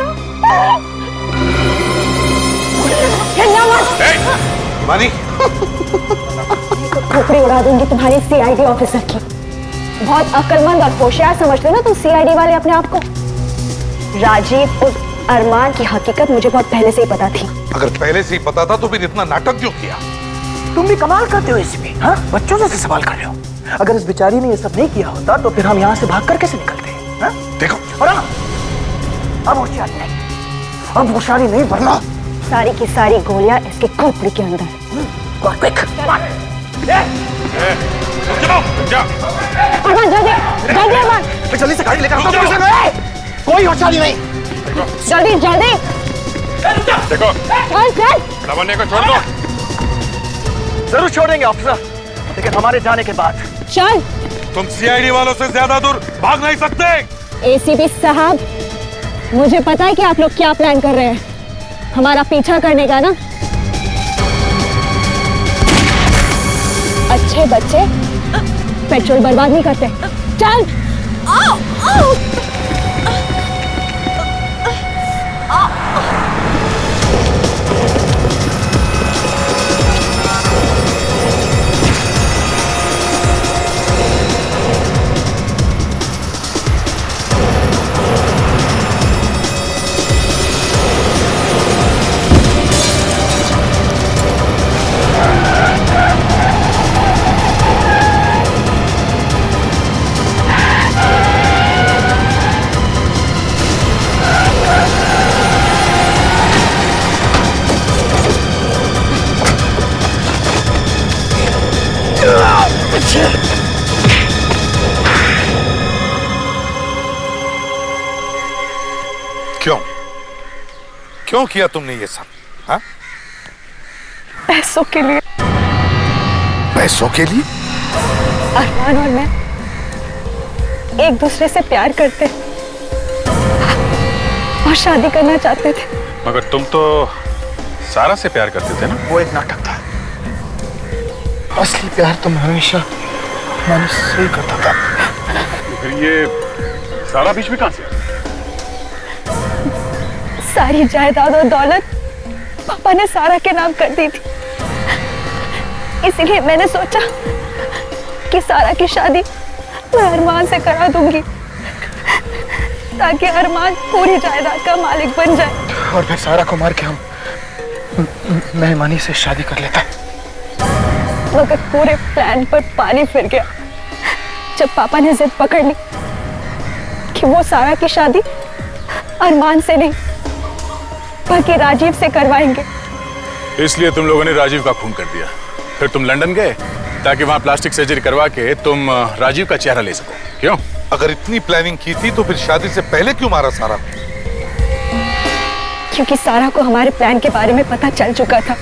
मानी खोपड़ी उड़ा दूंगी तुम्हारी सीआईडी ऑफिसर की। बहुत अक्लमंद और होशियार समझते हो ना तुम सीआईडी वाले अपने आप को। राजीव और अरमान की हकीकत मुझे बहुत पहले से ही पता थी। अगर पहले से ही पता था तो फिर इतना नाटक क्यों किया? तुम भी कमाल करते हो इसमें, हाँ? बच्चों जैसे सवाल कर रहे हो। अगर इस बेचारी ने ये सब नहीं किया होता तो फिर हम यहाँ से भाग कर कैसे निकलते? हाँ? देखो और हाँ, अब होशियारी नहीं, अब होशियारी नहीं वरना सारी की सारी गोलियां इसके खोपड़ी के अंदर। अरमान जल्दी जल्दी अरमान, जल्दी से गाड़ी लेकर आओ। कोई होशियारी नहीं, जल्दी जल्दी। देखो चल चल, लवन्य को छोड़ दो। जरूर छोड़ेंगे ऑफिसर, लेकिन हमारे जाने के बाद। चल। तुम सीआईडी वालों से ज्यादा दूर भाग नहीं सकते। एसीपी साहब, मुझे पता है कि आप लोग क्या प्लान कर रहे हैं, हमारा पीछा करने का ना। अच्छे बच्चे पेट्रोल बर्बाद नहीं करते। चल। आओ, आओ। क्यों क्यों किया तुमने ये सब? हाँ? पैसों के लिए। पैसों के लिए? अरमान और मैं एक दूसरे से प्यार करते और शादी करना चाहते थे। मगर तुम तो सारा से प्यार करते थे ना? वो एक नाटक था, असली प्यार तो मैं हमेशा मैंने से ही करता था। फिर ये सारा बीच में कहां से? सारी जायदाद और दौलत पापा ने सारा के नाम कर दी थी, इसलिए मैंने सोचा कि सारा की शादी मैं अरमान से करा दूंगी ताकि अरमान पूरी जायदाद का मालिक बन जाए। और फिर सारा को मार के हम मेहमानी से शादी कर लेता। मगर पूरे प्लान पर पानी फिर गया जब पापा ने जिद पकड़ ली कि वो सारा की शादी अरमान से नहीं बल्कि राजीव से करवाएंगे। इसलिए तुम लोगों ने राजीव का खून कर दिया। फिर तुम लंदन गए ताकि वहां प्लास्टिक सर्जरी करवा के तुम राजीव का चेहरा ले सको। क्यों? अगर इतनी प्लानिंग की थी तो फिर शादी से पहले क्यों मारा सारा? क्योंकि सारा को हमारे प्लान के बारे में पता चल चुका था,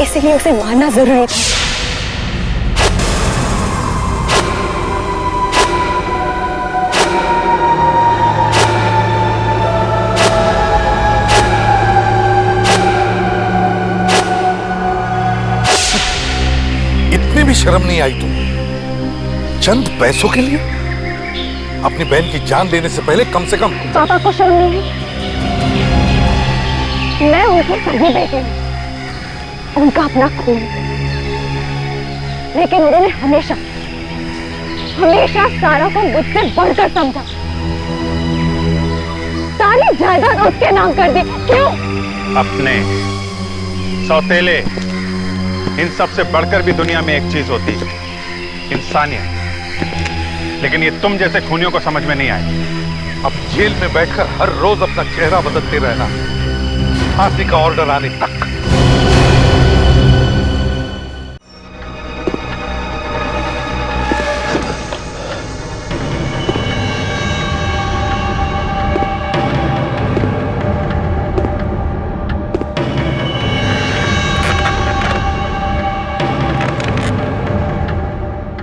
इसलिए उसे मारना जरूरी था। इतनी भी शर्म नहीं आई तुम? चंद पैसों के लिए अपनी बहन की जान देने से पहले कम से कम। पापा को शर्म नहीं है? मैं उनकी सगी बेटी हूँ, उनका अपना खून, लेकिन उन्होंने हमेशा हमेशा सारा को मुझसे बढ़कर समझा। सारी जायदाद उसके नाम कर दी। क्यों? अपने सौतेले, इन सब से बढ़कर भी दुनिया में एक चीज होती है, इंसानियत। लेकिन ये तुम जैसे खूनियों को समझ में नहीं आए। अब जेल में बैठकर हर रोज अपना चेहरा बदलते रहना, फांसी का ऑर्डर आने तक।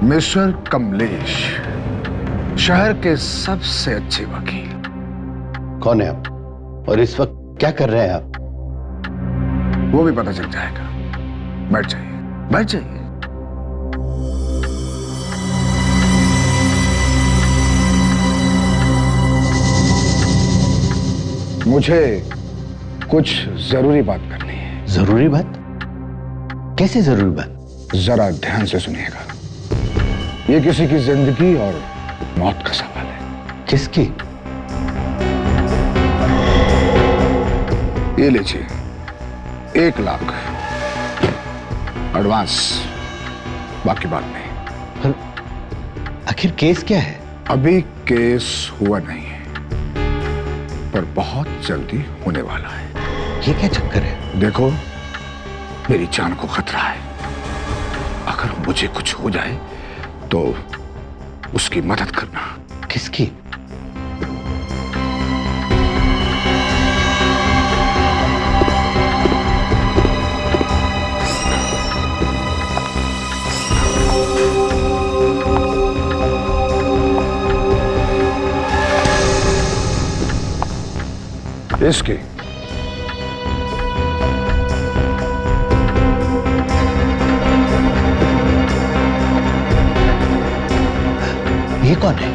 मिस्टर कमलेश, शहर के सबसे अच्छे वकील। कौन है आप और इस वक्त क्या कर रहे हैं आप? वो भी पता चल जाएगा। बैठ जाइए, बैठ जाइए। मुझे कुछ जरूरी बात करनी है। जरूरी बात? कैसी जरूरी बात? जरा ध्यान से सुनिएगा। ये किसी की जिंदगी और मौत का सवाल है। किसकी? ये लीजिए 1 लाख एडवांस, बाकी बात नहीं। पर आखिर केस क्या है? अभी केस हुआ नहीं है, पर बहुत जल्दी होने वाला है। ये क्या चक्कर है? देखो, मेरी जान को खतरा है। अगर मुझे कुछ हो जाए तो उसकी मदद करना। किसकी? इसकी। ये कौन है?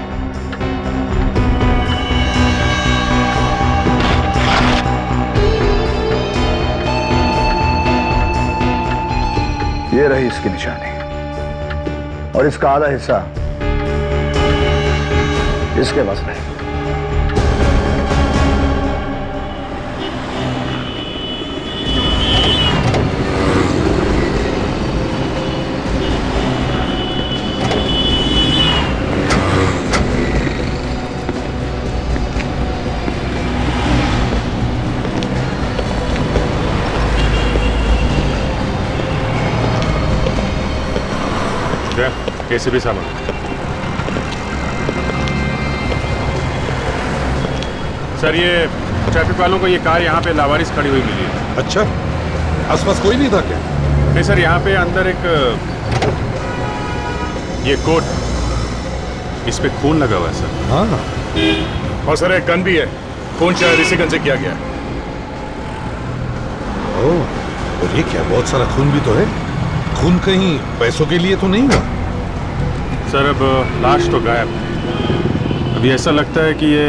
ये रही इसकी निशानी, और इसका आधा हिस्सा इसके पास है। एसीपी साहब, सर ये ट्रैफिक वालों को ये कार यहाँ पे लावारिस खड़ी हुई मिली है। अच्छा, आसपास कोई नहीं था क्या? नहीं सर, यहाँ पे अंदर एक ये कोट, इस पे खून लगा हुआ है सर। हाँ, और सर एक गन भी है, खून शायद इसी गन से किया गया है। ओह, और ये क्या, बहुत सारा खून भी तो है। खून कहीं पैसों के लिए तो नहीं हुआ? सर अब लाश तो गायब है। अभी ऐसा लगता है कि ये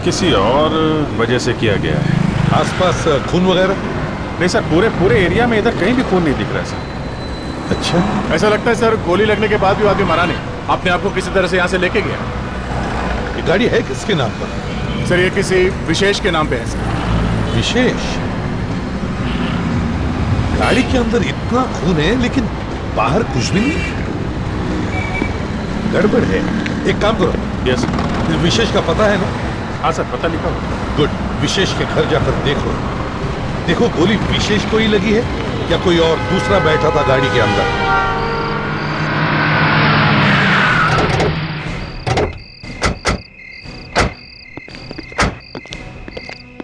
किसी और वजह से किया गया है। आसपास खून वगैरह? नहीं सर, पूरे एरिया में इधर कहीं भी खून नहीं दिख रहा है सर। अच्छा, ऐसा लगता है सर गोली लगने के बाद भी आदमी मरा नहीं, अपने आप को किसी तरह से यहाँ से लेके गया। ये गाड़ी है किसके नाम पर? सर ये किसी विशेष के नाम पे है सर। विशेष? गाड़ी के अंदर इतना खून है लेकिन बाहर कुछ भी नहीं। गड़बड़ है। एक काम करो। यस। विशेष का पता है ना? हाँ सर, पता लिखा हुआ। गुड। विशेष के घर जाकर देखो, देखो गोली विशेष को ही लगी है या कोई और दूसरा बैठा था गाड़ी के अंदर।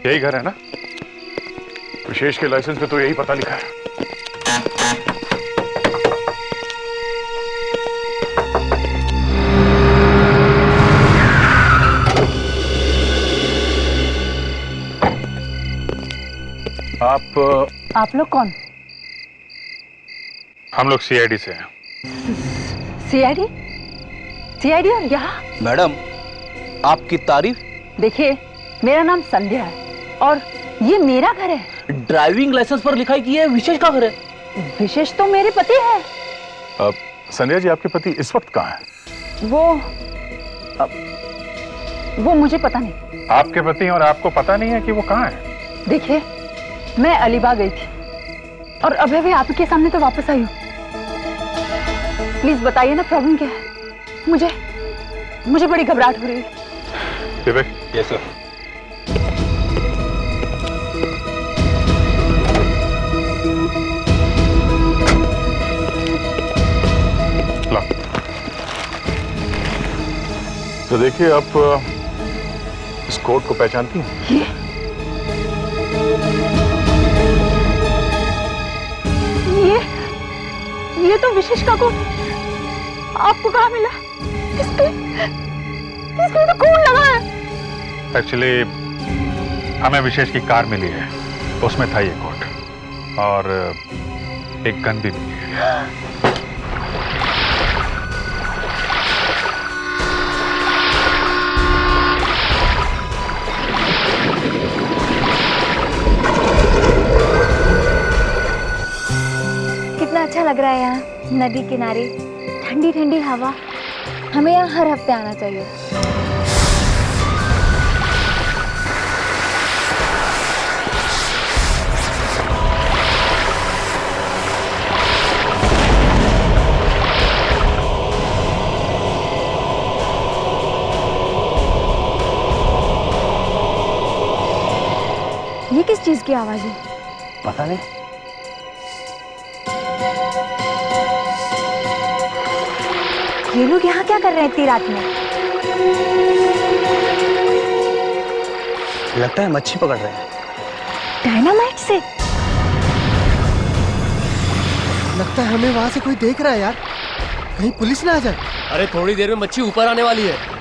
यही घर है ना? विशेष के लाइसेंस पे तो यही पता लिखा है। आप लोग कौन? हम लोग सीआईडी से हैं। सीआईडी? सीआईडी और यहाँ? मैडम, आपकी तारीफ। देखिए, मेरा नाम संध्या है और ये मेरा घर है। ड्राइविंग लाइसेंस पर लिखाई की है विशेष का घर है। विशेष तो मेरे पति है। संध्या जी, आपके पति इस वक्त कहाँ हैं? वो मुझे पता नहीं। आपके पति और आपको पता नहीं है कि वो कहाँ है? देखिए, मैं अलीबाग गई थी और अभी भी आपके सामने तो वापस आई हूँ। प्लीज बताइए ना प्रॉब्लम क्या है? मुझे बड़ी घबराहट हो रही है। विवेक। Yes sir. तो देखिए, आप इस कोट को पहचानती हैं? ये तो विशेष का कोट। आपको कहाँ मिला? इसपे तो खून लगा है। एक्चुअली हमें विशेष की कार मिली है, उसमें था ये कोट और एक गन भी मिली है। अच्छा लग रहा है यहाँ नदी किनारे, ठंडी ठंडी हवा। हमें यहाँ हर हफ्ते आना चाहिए। ये किस चीज की आवाज है? पता नहीं। ये लोग यहाँ क्या कर रहे हैं इतनी रात में? लगता है मच्छी पकड़ रहे हैं। डायनामाइट से? लगता है हमें वहां से कोई देख रहा है यार, कहीं पुलिस ना आ जाए। अरे थोड़ी देर में मच्छी ऊपर आने वाली है।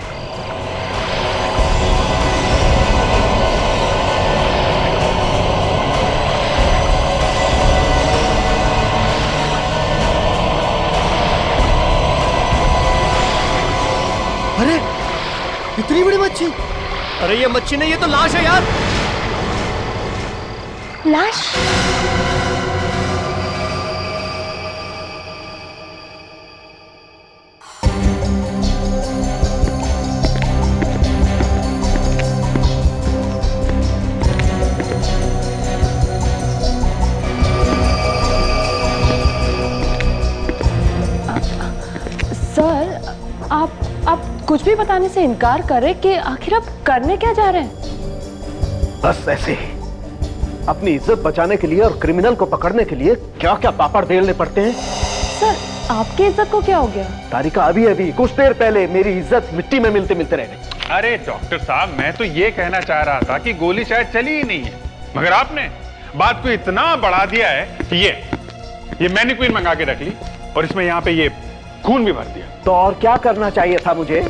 अरे इतनी बड़ी मच्छी! अरे ये मच्छी नहीं, ये तो लाश है यार। लाश? सर, आप कुछ भी बताने से इनकार कर रहे कि आखिर आप करने क्या जा रहे हैं? बस ऐसे ही अपनी इज्जत बचाने के लिए और क्रिमिनल को पकड़ने के लिए क्या क्या पापड़ बेलने पड़ते हैं। सर, आपकी इज्जत को क्या हो गया? तारिका अभी कुछ देर पहले मेरी इज्जत मिट्टी में मिलते मिलते रह गई। अरे डॉक्टर साहब, मैं तो ये कहना चाह रहा था कि गोली शायद चली ही नहीं है, मगर आपने बात को इतना बढ़ा दिया है कि ये मैनिक्विन मंगा के रख ली और इसमें यहाँ पे ये खून भी भर दिया। तो और क्या करना चाहिए था मुझे?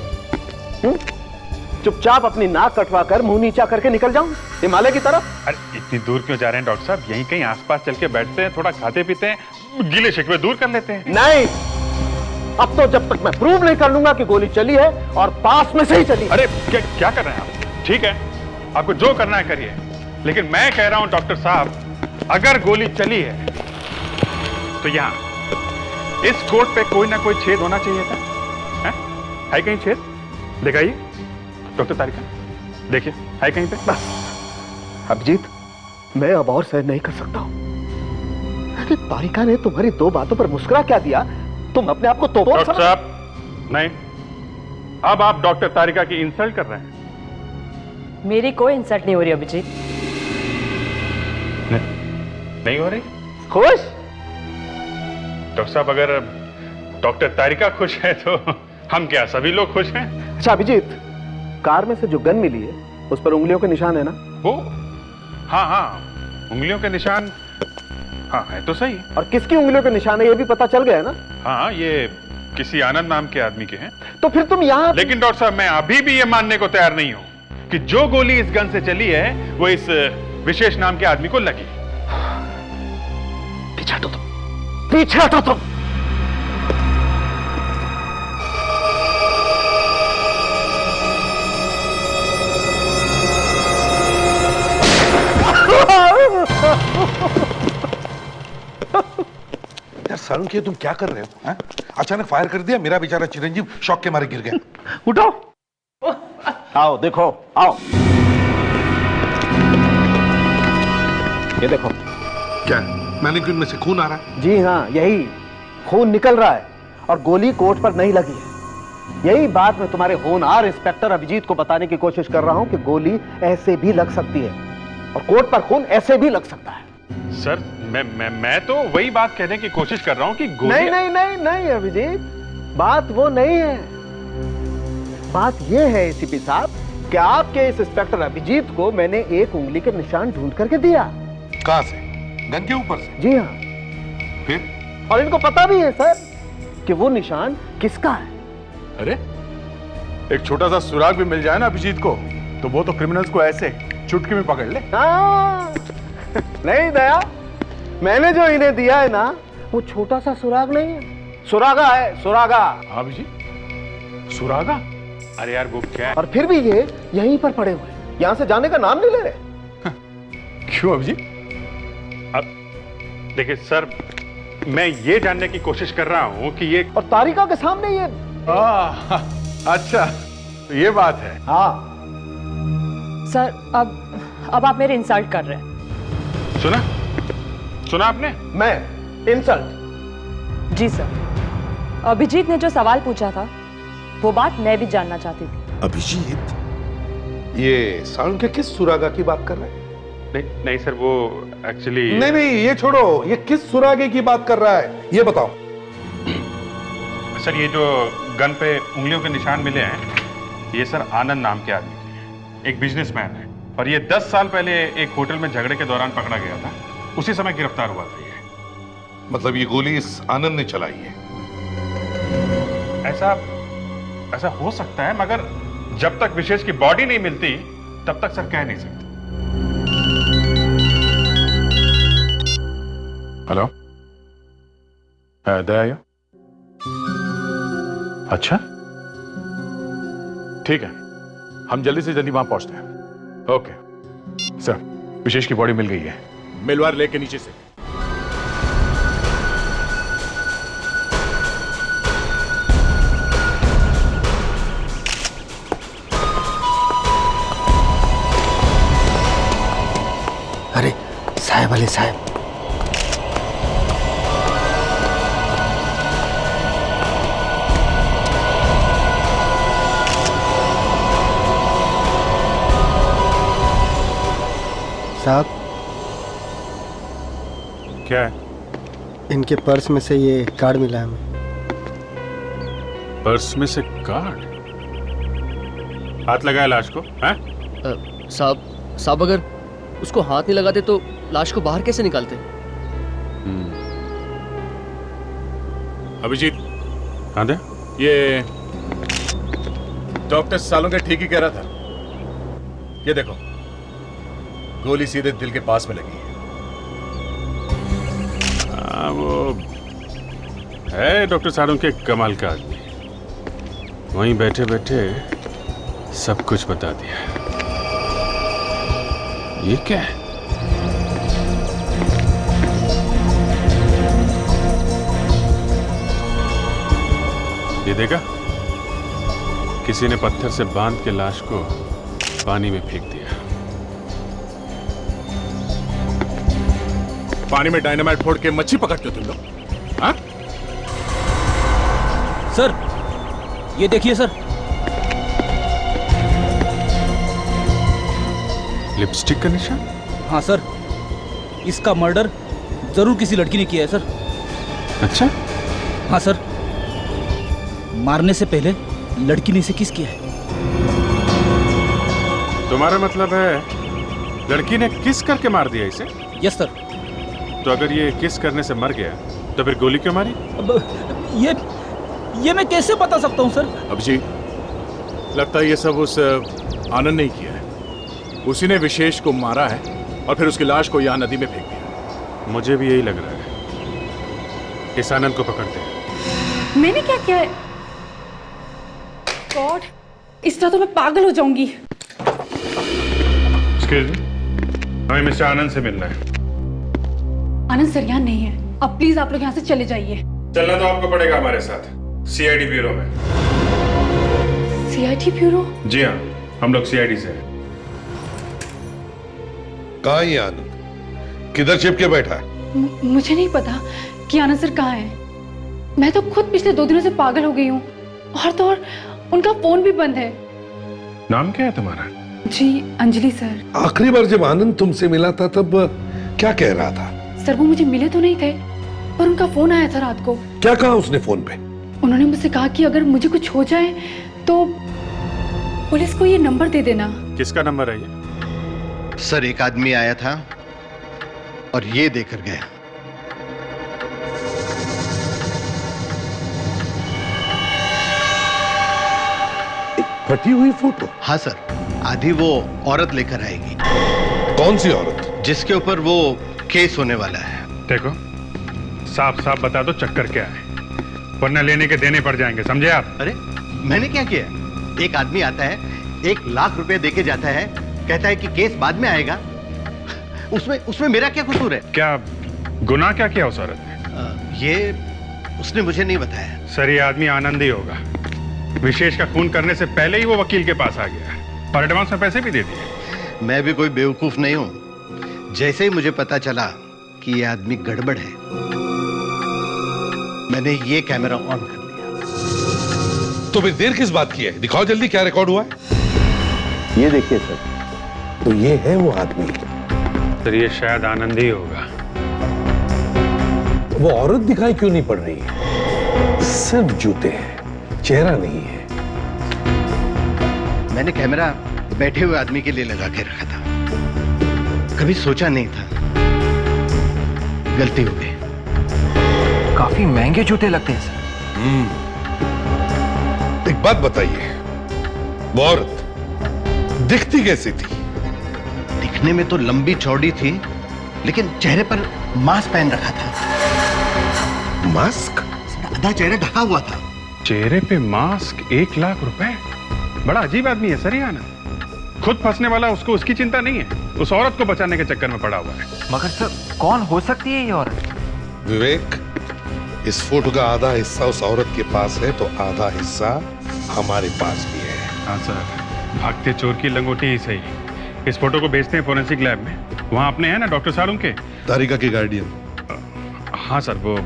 चुपचाप अपनी नाक कटवा कर मुंह नीचा करके निकल जाऊं हिमालय की तरफ। अरे इतनी दूर क्यों जा रहे हैं डॉक्टर साहब? यहीं कहीं आसपास चल के बैठते हैं, थोड़ा खाते पीते हैं, गिले शिकवे दूर कर लेते हैं। नहीं, अब तो जब तक मैं प्रूव नहीं कर लूंगा कि गोली चली है और पास में से ही चली। अरे क्या कर रहे हैं आप? ठीक है, आपको जो करना है करिए, लेकिन मैं कह रहा हूं डॉक्टर साहब, अगर गोली चली है तो यहाँ इस कोट पे कोई ना कोई छेद होना चाहिए था। है कहीं छेद? दिखाइए डॉक्टर तारिका, देखिए है कहीं पे? बस अभिजीत, मैं अब और सहन नहीं कर सकता हूं। अरे तारिका ने तुम्हारी दो बातों पर मुस्कुरा क्या दिया? तुम अपने आप को तो डॉक्टर साहब नहीं, अब आप डॉक्टर तारिका की इंसल्ट कर रहे हैं। मेरी कोई इंसल्ट नहीं हो रही अभिजीत। नहीं हो रही? खुश? डॉक्टर साहब, अगर डॉक्टर तारिका खुश है तो हम क्या सभी लोग खुश हैं? अच्छा अभिजीत, कार में से जो गन मिली है उस पर उंगलियों के निशान है ना? वो हाँ, उंगलियों के निशान, हाँ है तो सही। और किसकी उंगलियों के निशान है ये भी पता चल गया ना? हाँ, ये किसी आनंद नाम के आदमी के हैं। तो फिर तुम यहाँ? लेकिन डॉक्टर साहब, मैं अभी भी ये मानने को तैयार नहीं हूं कि जो गोली इस गन से चली है वो इस विशेष नाम के आदमी को लगी। पीछे हटो तुम, पीछे हटो तुम। यार शर्म किए तुम क्या कर रहे हो? हैं? अचानक फायर कर दिया, मेरा बेचारा चिरंजीव शॉक के मारे गिर गया। उठो, आओ देखो, आओ ये देखो। क्या मैनिक्विन में से खून आ रहा है? जी हाँ, यही खून निकल रहा है और गोली कोट पर नहीं लगी है। यही बात मैं तुम्हारे होनहार इंस्पेक्टर अभिजीत को बताने की कोशिश कर रहा हूं कि गोली ऐसे भी लग सकती है और कोट पर खून ऐसे भी लग सकता है। सर, मैं तो वही बात कहने की कोशिश कर रहा हूं कि गोली... नहीं अभिजीत, बात वो नहीं है। बात ये है एसीपी साहब कि आपके इस इंस्पेक्टर अभिजीत को मैंने एक उंगली के निशान ढूंढ करके दिया। कहां से? गन के ऊपर से? जी हाँ। फिर? और इनको पता भी है सर कि वो निशान किसका है। अरे एक छोटा सा सुराग भी मिल जाए ना अभिजीत को तो वो तो क्रिमिनल्स को ऐसे चुटकी में पकड़ ले। हाँ नहीं दया, मैंने जो इन्हें दिया है ना वो छोटा सा सुराग नहीं है, सुरागा है, सुरागा। हाँ जी, सुरागा? अरे यार वो क्या है? और फिर भी ये यहीं पर पड़े हुए, यहां से जाने का नाम नहीं ले रहे। क्यों अभिजीत? अब देखिए सर, मैं ये जानने की कोशिश कर रहा हूं कि ये और तारिका के सामने ये अच्छा तो ये बात है। हाँ सर अब आप मेरे इंसल्ट कर रहे हैं। सुना आपने? मैं इंसल्ट? जी सर, अभिजीत ने जो सवाल पूछा था वो बात मैं भी जानना चाहती थी। अभिजीत? ये साउंड के किस सुरागा की बात कर रहे हैं? नहीं सर, वो एक्चुअली नहीं ये छोड़ो, ये किस सुरागे की बात कर रहा है ये बताओ। सर ये जो गन पे उंगलियों के निशान मिले हैं, ये सर आनंद नाम के आदमी के हैं, एक बिजनेसमैन है, और ये 10 साल पहले एक होटल में झगड़े के दौरान पकड़ा गया था, उसी समय गिरफ्तार हुआ था ये। मतलब ये गोली इस आनंद ने चलाई है? ऐसा हो सकता है, मगर जब तक विशेष की बॉडी नहीं मिलती तब तक सर कह नहीं सकते। हेलो, दया, अच्छा ठीक है, हम जल्दी से जल्दी वहां पहुंचते हैं। ओके सर, विशेष की बॉडी मिल गई है मिलवार लेके नीचे से। अरे साहब अली साहब, साहब क्या है? इनके पर्स में से ये कार्ड मिला है हमें। पर्स में से कार्ड? हाथ लगाया लाश को? हैं? साहब अगर उसको हाथ नहीं लगाते तो लाश को बाहर कैसे निकालते? अभिजीत, हाँ दे। ये डॉक्टर सालों ठीक ही कह रहा था। ये देखो, गोली सीधे दिल के पास में लगी है। वो है डॉक्टर सालों के कमाल का आदमी, वहीं बैठे बैठे सब कुछ बता दिया। ये क्या है? ये देखा, किसी ने पत्थर से बांध के लाश को पानी में फेंक दिया। पानी में डायनामाइट फोड़ के मच्छी पकड़ते हो तुम लोग? हाँ? सर ये देखिए सर, लिपस्टिक का निशान। हाँ सर, इसका मर्डर जरूर किसी लड़की ने किया है सर। अच्छा? हाँ सर, मारने से पहले लड़की ने इसे किस किया है। तुम्हारा मतलब है लड़की ने किस करके मार दिया इसे? Yes sir. तो अगर ये किस करने से मर गया तो फिर गोली क्यों मारी? ये मैं कैसे बता सकता हूँ सर। अभिजीत, लगता है ये सब उस आनंद ने ही किया है। उसी ने विशेष को मारा है और फिर उसकी लाश को यहाँ नदी में फेंक दिया। मुझे भी यही लग रहा है। इस आनंद को पकड़ते हैं। मैंने क्या किया है? गॉड, इस तरह तो मैं पागल हो जाऊंगी। एक्सक्यूज मी, हमें मिस्टर आनंद से मिलना है। आनंद सर यहाँ नहीं है, अब प्लीज आप लोग यहाँ से चले जाइए। चलना तो आपको पड़ेगा हमारे साथ, सीआईडी ब्यूरो में। CID bureau? जी हाँ, हम लोग सीआईडी से हैं। कहाँ ये आनंद? किधर चिपके बैठा है? मुझे नहीं पता कि आनंद सर कहाँ है। मैं तो खुद पिछले 2 दिनों से पागल हो गई हूँ, और तो और उनका फोन भी बंद है। नाम क्या है तुम्हारा? जी अंजलि सर। आखिरी बार जब आनंद तुमसे मिला था तब क्या कह रहा था? सर वो मुझे मिले तो नहीं थे, पर उनका फोन आया था रात को। क्या कहा उसने फोन पे? उन्होंने मुझसे कहा कि अगर मुझे कुछ हो जाए तो पुलिस को ये नंबर दे देना। किसका नंबर है ये? सर एक आदमी आया था और ये देकर गया। फटी हुई फोटो? हाँ सर, आधी वो औरत लेकर आएगी। कौन सी औरत? जिसके ऊपर वो केस होने वाला है। देखो, साफ साफ बता दो चक्कर क्या है, वरना लेने के देने पड़ जाएंगे, समझे आप? अरे मैंने क्या किया? एक आदमी आता है, 1 लाख रुपए देके जाता है, कहता है कि केस बाद में आएगा। उसमें मेरा क्या कसूर है? क्या गुनाह क्या किया उस औरत ने? ये उसने मुझे नहीं बताया। सर ये आदमी आनंद ही होगा। विशेष का खून करने से पहले ही वो वकील के पास आ गया और एडवांस में पैसे भी दे दिए। मैं भी कोई बेवकूफ नहीं हूं। जैसे ही मुझे पता चला कि ये आदमी गड़बड़ है, मैंने ये कैमरा ऑन कर दिया। तो फिर देर किस बात की है? दिखाओ जल्दी क्या रिकॉर्ड हुआ है। ये देखिए सर, तो ये है वो आदमी। सर ये शायद आनंद ही होगा। वो औरत दिखाई क्यों नहीं पड़ रही है? सिर्फ जूते हैं, चेहरा नहीं है। मैंने कैमरा बैठे हुए आदमी के लिए लगा के रखा था, कभी सोचा नहीं था। गलती हो गई। काफी महंगे जूते लगते हैं सर। एक बात बताइए, वो औरत दिखती कैसी थी? दिखने में तो लंबी चौड़ी थी, लेकिन चेहरे पर मास्क पहन रखा था। मास्क? आधा चेहरा ढका हुआ था। चेहरे पे मास्क, 1 लाख रुपए। बड़ा अजीब आदमी है सर ये आनंद। खुद फंसने वाला, उसको उसकी चिंता नहीं है, उस औरत को बचाने के चक्कर में पड़ा हुआ है। मगर सर कौन हो सकती है ये औरत? विवेक, इस फोटो का आधा हिस्सा उस औरत के पास है तो आधा हिस्सा हमारे पास भी है। हाँ सर, भागते चोर की लंगोटी ही सही। इस फोटो को भेजते हैं फोरेंसिक लैब में। वहाँ अपने हैं ना डॉक्टर साहब उनके? तारिका के गार्डियन। हाँ सर, वो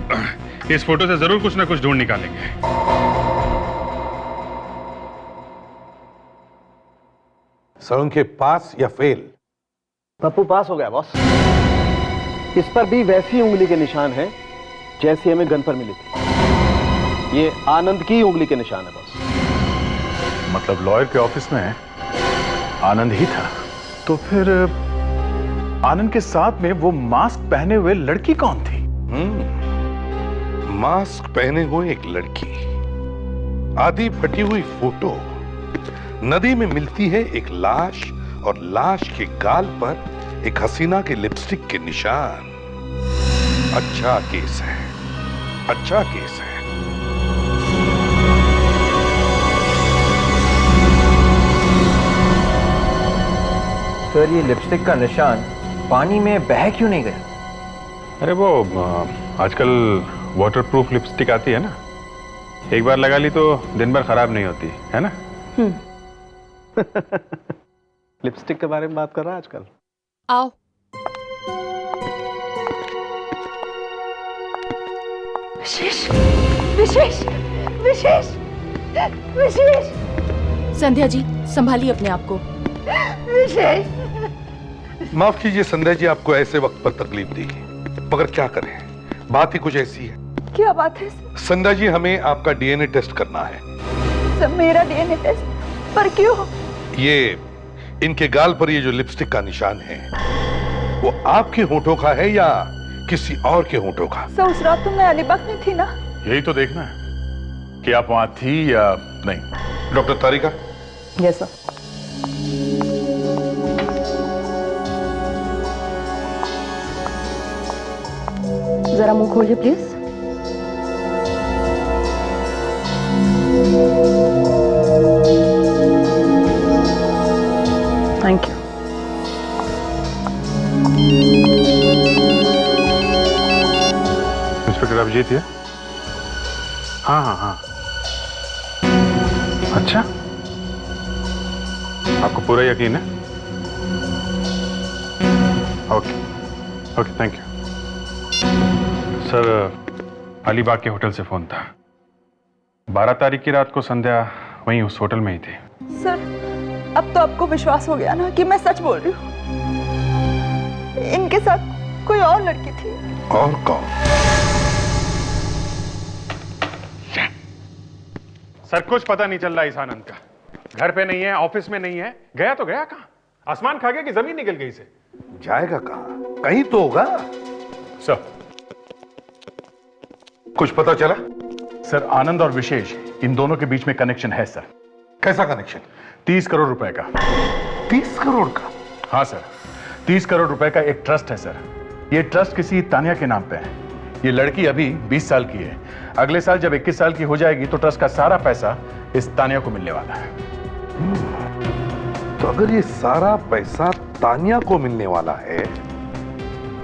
इस फोटो से जरूर कुछ ना कुछ ढूंढ निकालेंगे। सर उनके पास या फेल? पप्पू पास हो गया बॉस। इस पर भी वैसी उंगली के निशान हैं जैसी हमें गन पर मिली थी। ये आनंद की उंगली के निशान है बॉस। मतलब लॉयर के ऑफिस में आनंद ही था? तो फिर आनंद के साथ में वो मास्क पहने हुए लड़की कौन थी? मास्क पहने हुए एक लड़की, आधी फटी हुई फोटो, नदी में मिलती है एक लाश और लाश के गाल पर एक हसीना के लिपस्टिक के निशान। अच्छा केस है, अच्छा केस है। सर ये लिपस्टिक का निशान पानी में बह क्यों नहीं गया? अरे वो आजकल वाटरप्रूफ लिपस्टिक आती है ना, एक बार लगा ली तो दिन भर खराब नहीं होती है ना। लिपस्टिक के बारे में बात कर रहा है आजकल। आओ। विशेष विशेष विशेष विशेष। संध्या जी संभालिए अपने आप को। विशेष। माफ कीजिए संध्या जी, आपको ऐसे वक्त पर तकलीफ दी, मगर क्या करें, बात ही कुछ ऐसी है। क्या बात है संध्या जी, हमें आपका डीएनए टेस्ट करना है। सर? मेरा डीएनए टेस्ट? पर क्यों? ये इनके गाल पर ये जो लिपस्टिक का निशान है वो आपके होठों का है या किसी और के होठों का? सर उस रात तो मैं अलीबाग में थी ना। यही तो देखना है कि आप वहां थी या नहीं। डॉक्टर तारिका। Yes sir. जरा मुंह खोलिए please. Thank you. Inspector Abhijeet है? हाँ हाँ हाँ। अच्छा, आपको पूरा यकीन है? Okay okay, thank you. Sir Alibaug के होटल से फोन था। 12 तारीख की रात को संध्या वहीं उस होटल में ही थी। सर अब तो आपको विश्वास हो गया ना कि मैं सच बोल रही हूँ। इनके साथ कोई और लड़की थी। और कौन? सर कुछ पता नहीं चल रहा इस आनंद का। घर पे नहीं है, ऑफिस में नहीं है, गया तो गया कहाँ? आसमान खा गया कि जमीन निकल गई से? जाएगा कहाँ? कहीं तो होगा। सर कुछ पता चला? सर आनंद और विशेष, इन दोनों के बीच में कनेक्शन है सर। कैसा कनेक्शन? 30 करोड़ रुपए का। 30 करोड़ का? हाँ सर, 30 करोड़ रुपए का एक ट्रस्ट है सर। ये ट्रस्ट किसी तानिया के नाम पे है। ये लड़की अभी 20 साल की है। अगले साल जब 21 साल की हो जाएगी तो ट्रस्ट का सारा पैसा इस तानिया को मिलने वाला है। तो अगर ये सारा पैसा तानिया को मिलने वाला है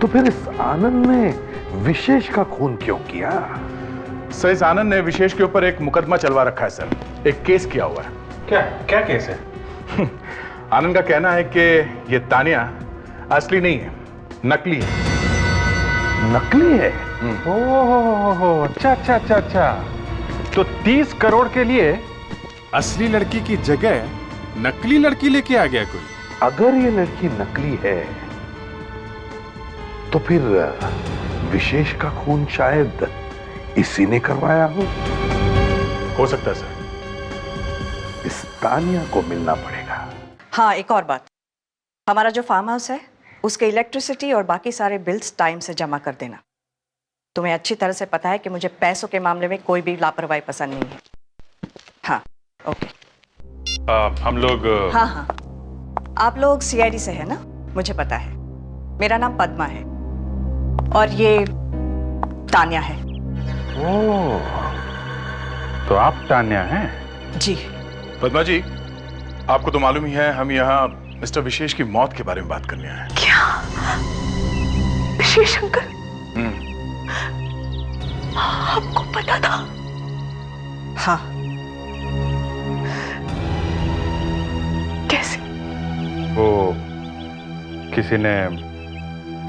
तो फिर इस आनंद ने विशेष का खून क्यों किया? सर, इस आनंद ने विशेष के ऊपर एक मुकदमा चलवा रखा है सर, एक केस किया हुआ है। क्या क्या केस है? आनंद का कहना है कि ये तानिया असली नहीं है, नकली है। नकली है? ओह, अच्छा अच्छा अच्छा अच्छा। तो 30 करोड़ के लिए असली लड़की की जगह नकली लड़की लेके आ गया कोई। अगर ये लड़की नकली है तो फिर विशेष का खून शायद इसी ने करवाया हो सकता है सर। इस तानिया को मिलना पड़ेगा। हाँ, एक और बात, हमारा जो फार्म हाउस है उसके इलेक्ट्रिसिटी और बाकी सारे बिल्स टाइम से जमा कर देना। तुम्हें अच्छी तरह से पता है कि मुझे पैसों के मामले में कोई भी लापरवाही पसंद नहीं है। हाँ, ओके। हम लोग हाँ हाँ, आप लोग सीआईडी से है ना? मुझे पता है। मेरा नाम पद्मा है और ये तानिया है। ओह, तो आप तानिया हैं? जी। पद्मा जी, आपको तो मालूम ही है हम यहाँ मिस्टर विशेष की मौत के बारे में बात करने आए हैं। क्या? विशेष अंकल? आपको पता था? हाँ। कैसे? वो किसी ने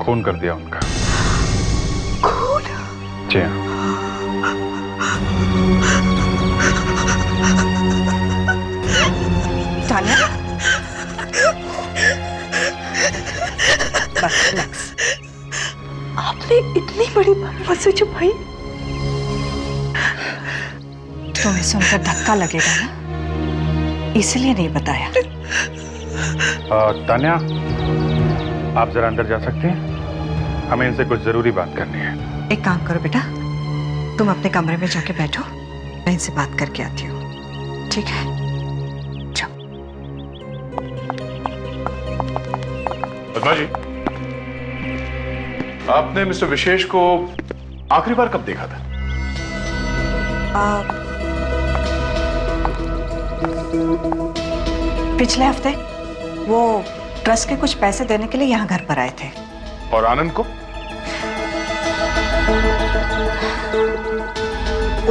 खून कर दिया उनका। खून? जी हाँ। तानिया, बस रिलैक्स। आपने इतनी बड़ी बात मुझसे छुपाई? तुम्हें सुनकर धक्का लगेगा ना, इसलिए नहीं बताया। तानिया, आप जरा अंदर जा सकती हैं? हमें इनसे कुछ जरूरी बात करनी है। एक काम करो बेटा, तुम अपने कमरे में जाके बैठो, मैं इनसे बात करके आती हूँ, ठीक है? जाओ। पद्मा जी, आपने मिस्टर विशेष को आखिरी बार कब देखा था? पिछले हफ्ते वो ट्रस्ट के कुछ पैसे देने के लिए यहाँ घर पर आए थे। और आनंद को?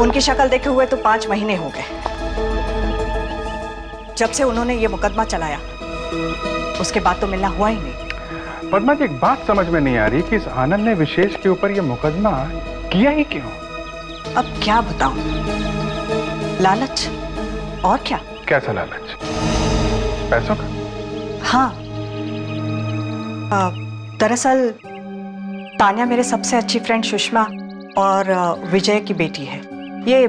उनकी शक्ल देखे हुए तो 5 महीने हो गए। जब से उन्होंने ये मुकदमा चलाया उसके बाद तो मिलना हुआ ही नहीं। पद्मा जी, एक बात समझ में नहीं आ रही कि इस आनंद ने विशेष के ऊपर ये मुकदमा किया ही क्यों? अब क्या बताऊं? लालच, और क्या? कैसा लालच? पैसों का? हाँ, दरअसल तानिया मेरे सबसे अच्छी फ्रेंड सुषमा और विजय की बेटी है। ये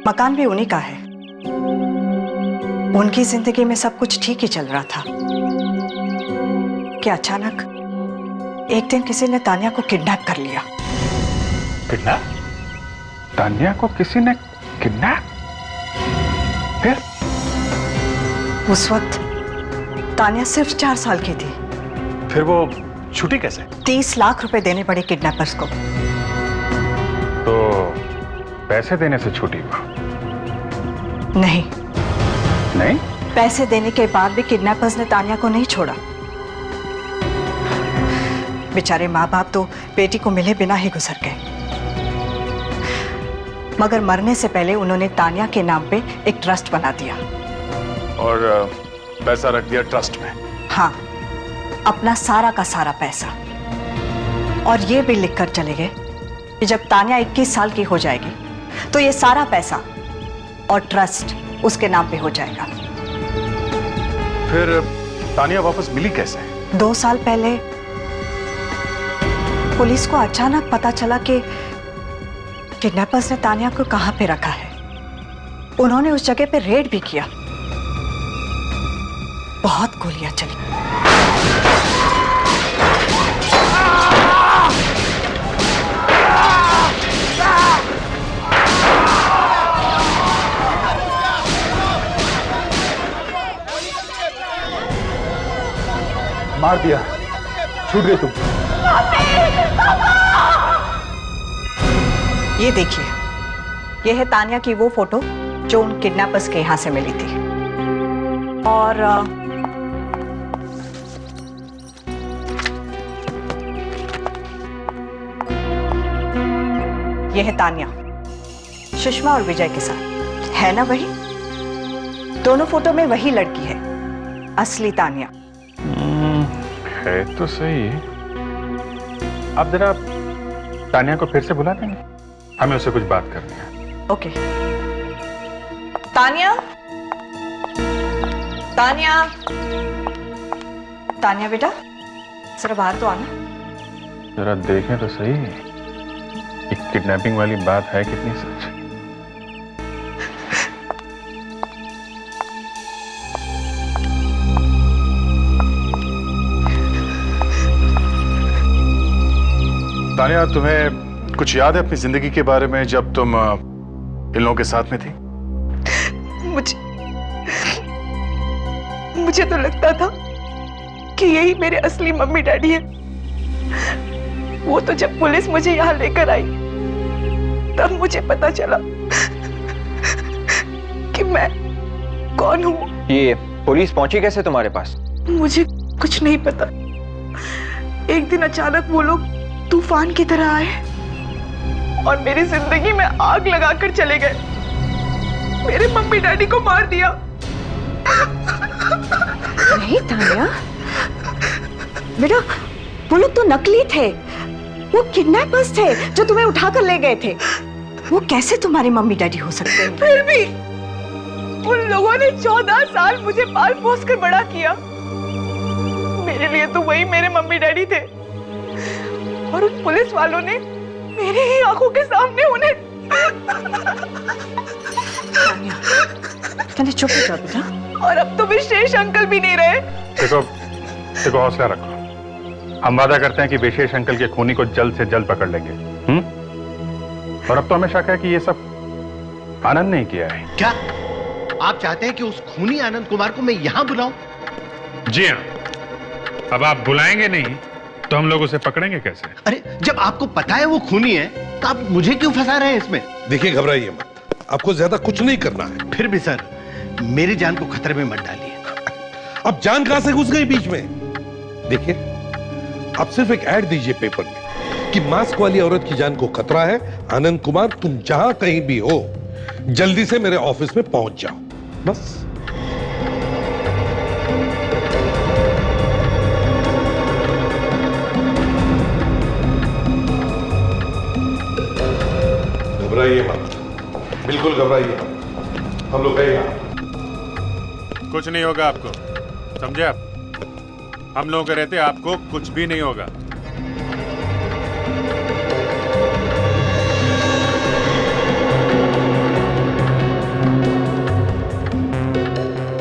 मकान भी उन्हीं का है। उनकी जिंदगी में सब कुछ ठीक ही चल रहा था कि अचानक एक दिन किसी ने तानिया को किडनैप कर लिया। किडनैप? तानिया को किसी ने किडनैप? फिर? उस वक्त तानिया सिर्फ 4 साल की थी। फिर वो छुट्टी कैसे? 30 लाख रुपए देने पड़े किडनैपर्स को। तो पैसे देने से छूटी वो? नहीं। नहीं? पैसे देने के बाद भी किडनैपर्स ने तानिया को नहीं छोड़ा। बेचारे माँ बाप तो बेटी को मिले बिना ही गुजर गए। मगर मरने से पहले उन्होंने तानिया के नाम पे एक ट्रस्ट बना दिया और पैसा रख दिया ट्रस्ट में। हाँ, अपना सारा का सारा पैसा। और ये भी लिखकर चले गए कि जब तानिया 21 साल की हो जाएगी तो ये सारा पैसा और ट्रस्ट उसके नाम पे हो जाएगा। फिर तानिया वापस मिली कैसे? 2 साल पहले पुलिस को अचानक पता चला कि किडनैपर्स ने तानिया को कहां पे रखा है। उन्होंने उस जगह पे रेड भी किया। बहुत गोलियां चली। मार दिया, छूट गई तुम। ये देखिए, ये है तानिया की वो फोटो जो उन किडनैपर्स के यहां से मिली थी। और ये है तान्या, सुषमा और विजय के साथ। है ना वही? दोनों फोटो में वही लड़की है, असली तान्या। है तो सही। आप जरा तान्या को फिर से बुला देंगे, हमें उससे कुछ बात करनी है। ओके। तान्या, तान्या, तान्या बेटा, जरा बाहर तो आना। जरा देखें तो सही, एक किडनैपिंग वाली बात है कितनी सच। तान्या, तुम्हें कुछ याद है अपनी जिंदगी के बारे में जब तुम इन लोगों के साथ में थी? मुझे तो लगता था कि यही मेरे असली मम्मी डैडी है। वो तो जब पुलिस मुझे यहाँ लेकर आई तब मुझे पता चला कि मैं कौन हूँ। ये पुलिस पहुंची कैसे तुम्हारे पास? मुझे कुछ नहीं पता। एक दिन अचानक वो लोग तूफान की तरह आए और मेरी जिंदगी में आग लगाकर चले गए। मेरे मम्मी डैडी को मार दिया। नहीं तान्या बेटा, वो लोग तो नकली थे, वो किडनैपर्स थे जो तुम्हें उठाकर ले गए थे। वो कैसे तुम्हारे मम्मी डैडी हो सकते हैं? फिर भी उन लोगों ने 14 साल मुझे पाल पोस कर बड़ा किया। मेरे लिए तो वही मेरे मम्मी डैडी थे, और उन पुलिस वालों ने मेरी ही आंखों के सामने उन्हें। तान्या चुप हो जाओ बेटा। और अब तो विशेष अंकल भी नहीं रहे। देखो हौसला रखो, हम वादा करते हैं कि विशेष अंकल के खूनी को जल्द से जल्द पकड़ लेंगे। और अब तो हमें शक है कि ये सब आनंद ने किया है। क्या आप चाहते हैं कि उस खूनी आनंद कुमार को मैं यहां बुलाऊं? जी हाँ, अब आप बुलाएंगे नहीं तो हम लोग उसे पकड़ेंगे कैसे? अरे जब आपको पता है वो खूनी है तो आप मुझे क्यों फंसा रहे हैं इसमें? देखिए घबराइए मत, आपको ज्यादा कुछ नहीं करना है। फिर भी सर, मेरी जान को खतरे में मत डालिए। अब जान कहां से घुस गई बीच में? देखिए, आप सिर्फ एक ऐड दीजिए पेपर में कि मास्क वाली औरत की जान को खतरा है। आनंद कुमार, तुम जहां कहीं भी हो जल्दी से मेरे ऑफिस में पहुंच जाओ, बस। घबराइए मत, बिल्कुल घबराइए मत, हम लोग हैं यहां। कुछ नहीं होगा आपको, समझे आप? हम लोगों के रहते आपको कुछ भी नहीं होगा।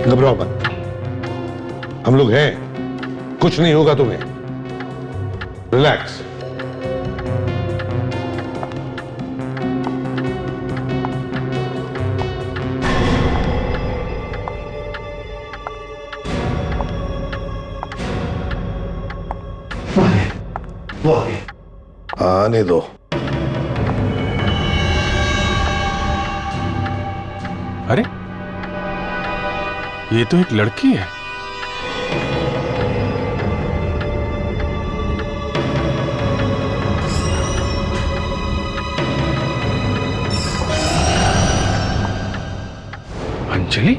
घबराओ मत, हम लोग हैं, कुछ नहीं होगा तुम्हें। रिलैक्स। वो आ गए। आने दो। अरे ये तो एक लड़की है। अंजलि,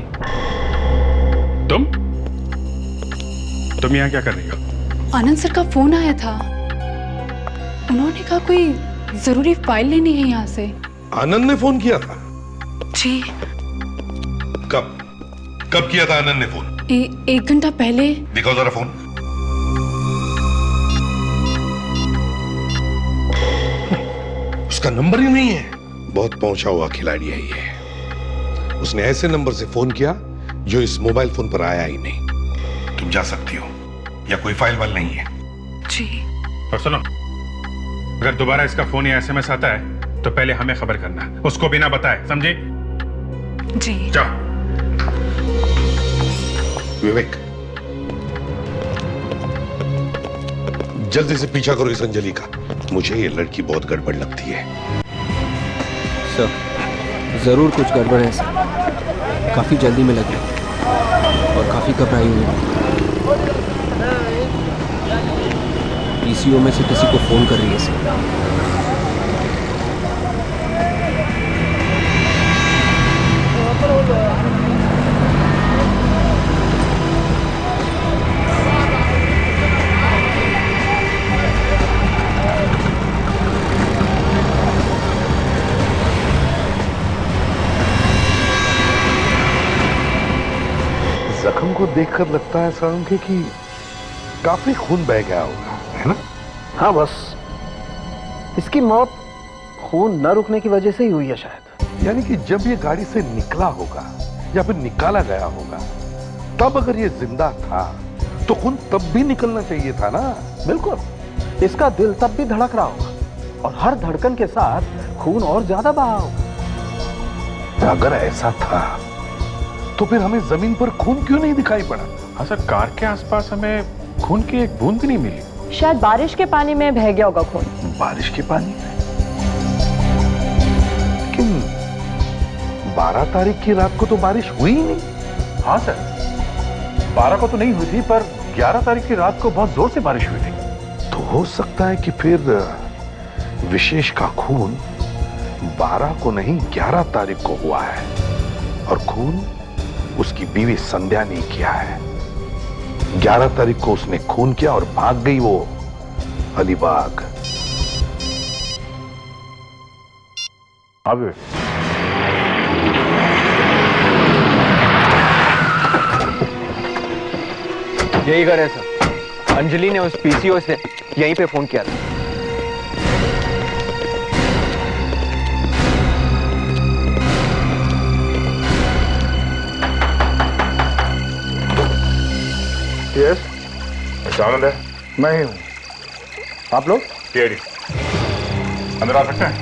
तुम यहां क्या कर रही हो? आनंद सर का फोन आया था, उन्होंने कहा कोई जरूरी फाइल लेनी है यहाँ से। आनंद ने फोन किया था? जी। कब किया था आनंद ने फोन? 1 घंटा पहले। दिखाओ जरा फोन। उसका नंबर ही नहीं है। बहुत पहुंचा हुआ खिलाड़ी है ये। उसने ऐसे नंबर से फोन किया जो इस मोबाइल फोन पर आया ही नहीं। तुम जा सकती हो, या कोई फाइल वाल नहीं है। जी। और सुनो, अगर दोबारा इसका फोन या एसएमएस आता है तो पहले हमें खबर करना, उसको बिना बताए, समझे? जी। जाओ। विवेक, जल्दी से पीछा करो इस अंजलि का। मुझे ये लड़की बहुत गड़बड़ लगती है। सर, जरूर कुछ गड़बड़ है सर। काफी जल्दी में लगी और काफी घबराई हुई है। पीसीओ में से किसी को फोन कर रही है सर। जख्म को देखकर लगता है सारंगी कि काफी खून बह गया होगा, है ना? हाँ, बस इसकी मौत खून न रुकने की वजह से ही हुई है शायद। यानी कि जब ये गाड़ी से निकला होगा या फिर निकाला गया होगा, तब अगर ये जिंदा था तो खून तब भी निकलना चाहिए था ना? बिल्कुल, इसका दिल तब भी धड़क रहा होगा और हर धड़कन के साथ खून और ज्यादा बहा होगा। अगर ऐसा था तो फिर हमें जमीन पर खून क्यों नहीं दिखाई पड़ा? हाँ सर, कार के आसपास हमें खून की एक बूंद भी नहीं मिली। शायद बारिश के पानी में बह गया होगा खून। बारिश के पानी में? लेकिन 12 तारीख की रात को तो बारिश हुई ही नहीं। हाँ सर, 12 को तो नहीं हुई थी, पर 11 तारीख की रात को बहुत जोर से बारिश हुई थी। तो हो सकता है कि फिर विशेष का खून 12 को नहीं 11 तारीख को हुआ है और खून उसकी बीवी संध्या ने किया है। 11 तारीख को उसने खून किया और भाग गई वो अलीबाग। अब यही घर है सर। अंजलि ने उस पीसीओ से यहीं पे फोन किया था। यस, आनंद है। मैं ही हूं। आप लोग? टीआईडी अंदर आ सकते हैं?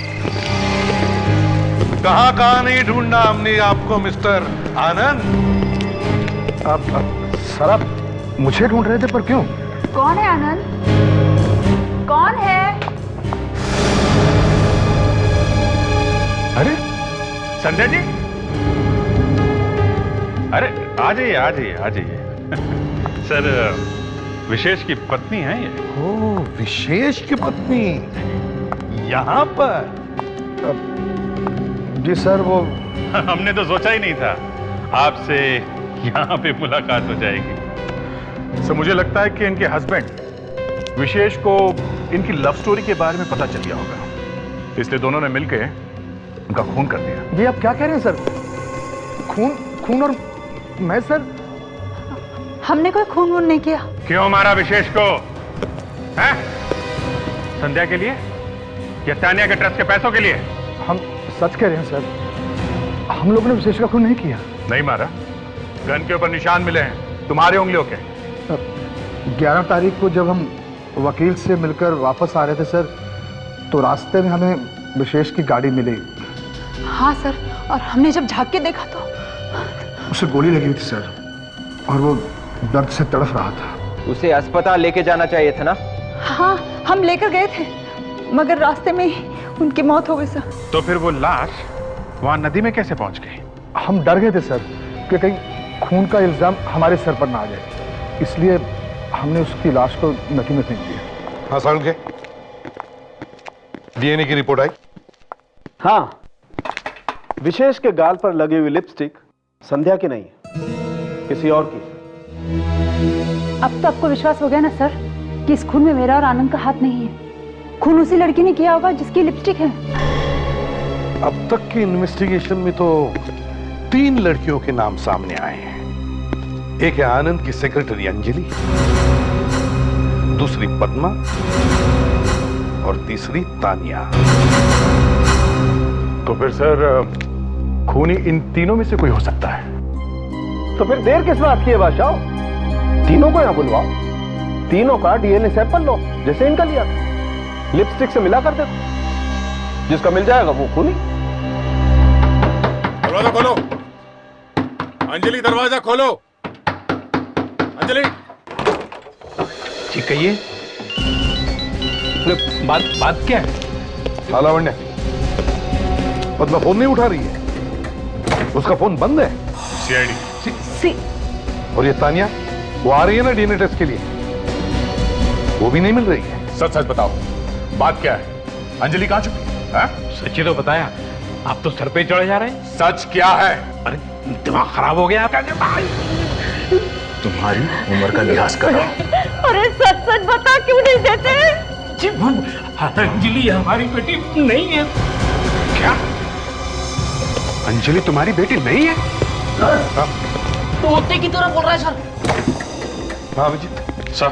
कहां नहीं ढूंढना हमने आपको मिस्टर आनंद। सर, आप मुझे ढूंढ रहे थे, पर क्यों? कौन है आनंद? कौन है? अरे संध्या जी, अरे आ जाइए आ जाइए आ जाइए। सर, विशेष की पत्नी है ये। ओ, विशेष की पत्नी यहां पर? जी सर, वो हमने तो सोचा ही नहीं था आपसे यहाँ पे मुलाकात हो जाएगी। सर, मुझे लगता है कि इनके हस्बैंड विशेष को इनकी लव स्टोरी के बारे में पता चल गया होगा, इसलिए दोनों ने मिलकर उनका खून कर दिया। ये आप क्या कह रहे हैं सर? खून और मैं? सर, हमने कोई खून वून नहीं किया। क्यों मारा विशेष को? हैं? संध्या के लिए या तानिया के ट्रस्ट के पैसों के लिए? हम सच कह रहे हैं सर, हम लोगों ने विशेष का खून नहीं किया। नहीं मारा। गन के ऊपर निशान मिले हैं तुम्हारे उंगलियों के। 11 तारीख को जब हम वकील से मिलकर वापस आ रहे थे सर, तो रास्ते में हमें विशेष की गाड़ी मिली। हाँ सर, और हमने जब झांक के देखा तो उसे गोली लगी हुई थी सर, और वो दर्द से तड़फ रहा था। उसे अस्पताल लेके जाना चाहिए था ना? हाँ, हम लेकर गए थे, मगर रास्ते में ही उनकी मौत हो गई सर। तो फिर वो लाश वहां नदी में कैसे पहुंच गई? हम डर गए थे सर कि कहीं खून का इल्जाम हमारे सर पर ना आ जाए, इसलिए हमने उसकी लाश को नदी में फेंक दिया। हाँ सारुण के डीएनए की रिपोर्ट आई? हाँ, विशेष के गाल पर लगी हुई लिपस्टिक संध्या की नहीं है, किसी और की। अब तो आपको विश्वास हो गया ना सर कि इस खून में मेरा और आनंद का हाथ नहीं है। खून उसी लड़की ने किया होगा जिसकी लिपस्टिक है। अब तक की इन्वेस्टिगेशन में तो 3 लड़कियों के नाम सामने आए हैं। एक है आनंद की सेक्रेटरी अंजलि, दूसरी पद्मा और तीसरी तानिया। तो फिर सर, खूनी इन तीनों में से कोई हो सकता है। तो फिर देर किस बात की है बादशाह? तीनों को यहां बुलवाओ, तीनों का डीएनए सैंपल लो, जैसे इनका लिया, लिपस्टिक से मिला कर दे, जिसका मिल जाएगा वो खूनी। दरवाजा खोलो अंजलि, दरवाजा खोलो अंजलि। ठीक कहिए, बात क्या है? लावण्य, पद्मा फोन नहीं उठा रही है, उसका फोन बंद है। सीआईडी। और ये तानिया, वो आ रही है ना डीएनए टेस्ट के लिए, वो भी नहीं मिल रही है। सच सच बताओ, बात क्या है? अंजलि कहां छुपी है? सच्ची तो बताया, आप तो सर पे चढ़े जा रहे हैं। सच क्या है? अरे दिमाग खराब हो गया आपका? तुम्हारी उम्र का लिहाज कर रहा हूं। अरे सच सच बता, क्यों नहीं देते? जी अंजलि हमारी बेटी नहीं है। क्या? अंजलि तुम्हारी बेटी नहीं है? तोते की तरह बोल रहा है सर। हाँ अभिजीत सर,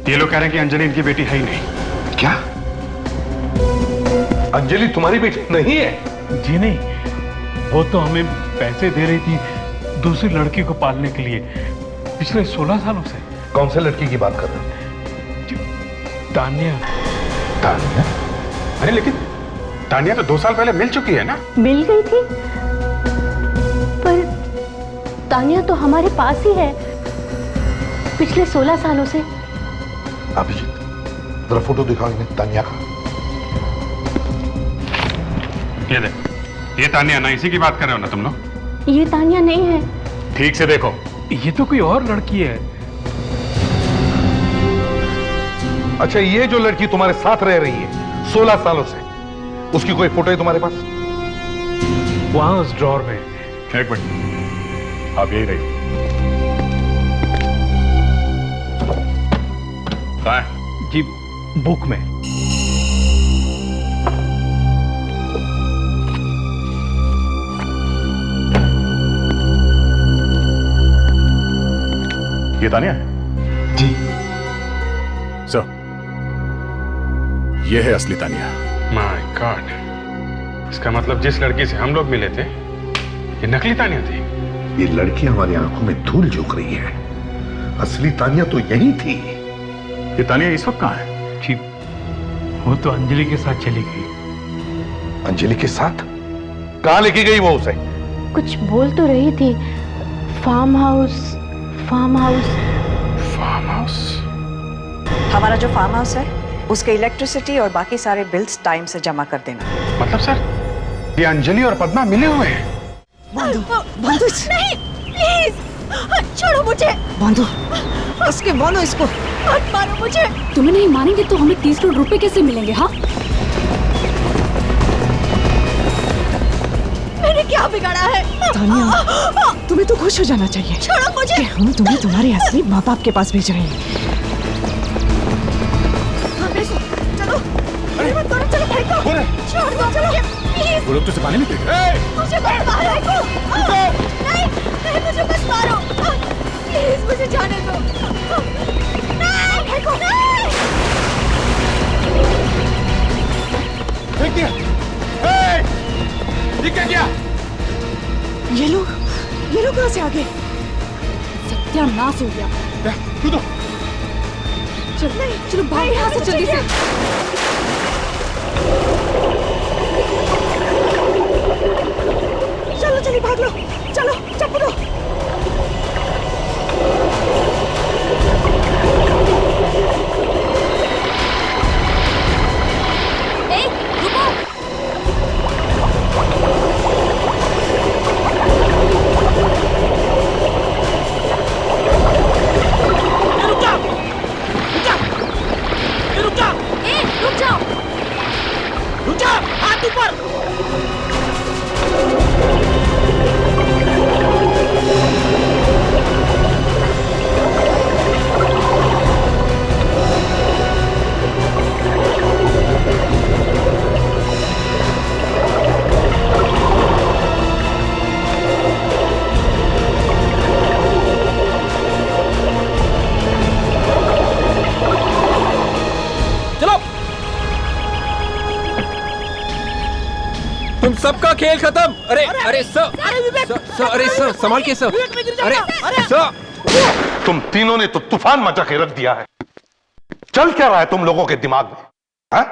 ये लोग कह रहे हैं कि अंजलि इनकी बेटी है ही नहीं। क्या? अंजलि तुम्हारी बेटी नहीं है? जी नहीं, वो तो हमें पैसे दे रही थी दूसरी लड़की को पालने के लिए पिछले 16 सालों से। कौन से लड़की की बात कर रहे हो? तान्या। तान्या? अरे लेकिन तान्या तो 2 साल पहले मिल चुकी है ना? मिल गई थी, पर तान्या तो हमारे पास ही है पिछले 16 सालों से। अभिजीत जरा फोटो दिखाओ इन्हें तान्या का। ये देख, ये तान्या ना, इसी की बात कर रहे हो ना तुम लोग? ये तान्या नहीं है। ठीक से देखो, ये तो कोई और लड़की है। अच्छा, ये जो लड़की तुम्हारे साथ रह रही है 16 सालों से, उसकी कोई फोटो है तुम्हारे पास? वहां उस ड्रॉर में। एक मिनट, आप यही रही। कहाँ है? जी बुक में। ये तान्या है? जी सर, ये है असली तान्या। माय गॉड, इसका मतलब जिस लड़की से हम लोग मिले थे ये नकली तान्या थी। ये लड़की हमारी आंखों में धूल झोंक रही है, असली तान्या तो यही थी। ये तान्या इस वक्त कहाँ है? जी वो तो अंजलि के साथ चली गई। अंजलि के साथ? कहाँ लेके गई वो उसे? कुछ बोल तो रही थी, farm house. Farm house? Farm house? हमारा जो फार्म हाउस है उसके इलेक्ट्रिसिटी और बाकी सारे बिल्स टाइम से जमा कर देना। मतलब सर, ये अंजलि और पद्मा मिले हुए हैं? बांधो नहीं, प्लीज छोड़ो मुझे। बांधो इसके, बांधो इसको। मत मारो मुझे। तुम्हें नहीं मानेंगे तो हमें 30 करोड़ रुपए कैसे मिलेंगे? हाँ, मैंने क्या बिगाड़ा है? तान्या, तुम्हें तो खुश हो जाना चाहिए। छोड़ो मुझे। कि हम तुम्हें तुम्हारे असली माँ बाप के पास भेज रहे हैं। चलो, अरे मत करो, चलो भाई को छोड़ दो, चलो प्लीज। वो लोग तो पानी में गिर गए। मुझे मत मारो। नहीं, मुझे मत मारो प्लीज, मुझे जाने दो। नहीं, भाई को नहीं। देख दिया। ये क्या किया? ये लोग कहाँ से आ गए? सत्यानाश हो गया। कूदो। चलो भाग यहाँ से जल्दी से। चलो जल्दी भाग लो, चलो चप्पू दो। तुम सबका खेल खत्म। अरे अरे सर, अरे सर संभाल के सर। अरे सर, तुम तीनों ने तो तूफान मचा के रख दिया है। चल क्या रहा है तुम लोगों के दिमाग में? हा?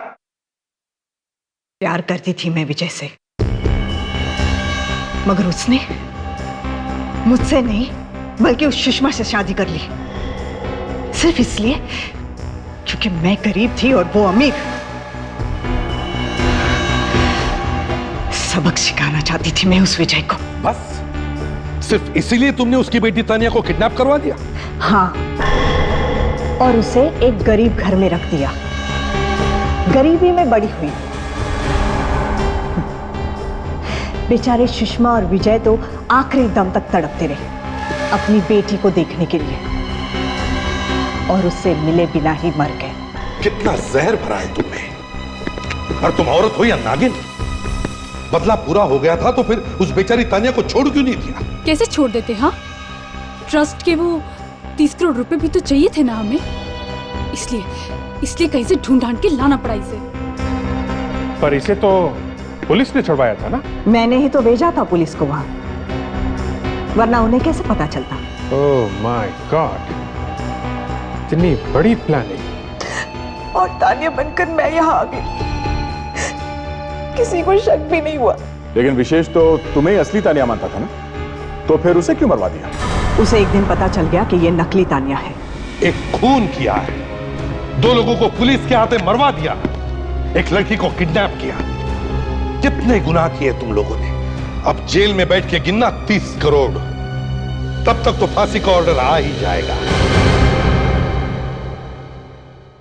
प्यार करती थी मैं विजय से, मगर उसने मुझसे नहीं बल्कि उस सुषमा से शादी कर ली, सिर्फ इसलिए क्योंकि मैं गरीब थी और वो अमीर। सबक सिखाना चाहती थी मैं उस विजय को। बस सिर्फ इसीलिए तुमने उसकी बेटी तानिया को किडनैप करवा दिया? हाँ, और उसे एक गरीब घर में रख दिया। गरीबी में बड़ी हुई। बेचारे सुषमा और विजय तो आखिरी दम तक तड़पते रहे अपनी बेटी को देखने के लिए, और उससे मिले बिना ही मर गए। कितना जहर भरा है तुमने। और तुम औरत हो या नागिन? बदला पूरा हो गया था तो फिर उस बेचारी तानिया को छोड़ क्यों नहीं दिया? कैसे छोड़ देते? हाँ, ट्रस्ट के वो 30 करोड़ रुपए भी तो चाहिए थे ना हमें, इसलिए कहीं से ढूंढ ढांड के लाना पड़ा इसे। पर इसे तो पुलिस ने छुड़वाया था ना? मैंने ही तो भेजा था पुलिस को वहां, वरना उन्हें कैसे पता चलता? ओह माय गॉड, इतनी बड़ी प्लानिंग। और तानिया बनकर मैं यहाँ आ गई, किसी को शक भी नहीं हुआ। लेकिन विशेष तो तुम्हें असली तानिया मानता था ना, तो फिर उसे क्यों मरवा दिया? उसे एक दिन पता चल गया कि ये नकली तानिया है। एक खून किया है, 2 लोगों को पुलिस के हाथे मरवा दिया, एक लड़की को किडनैप किया। कितने गुनाह किए तुम लोगों ने। अब जेल में बैठ के गिनना 30 करोड़, तब तक तो फांसी का ऑर्डर आ ही जाएगा।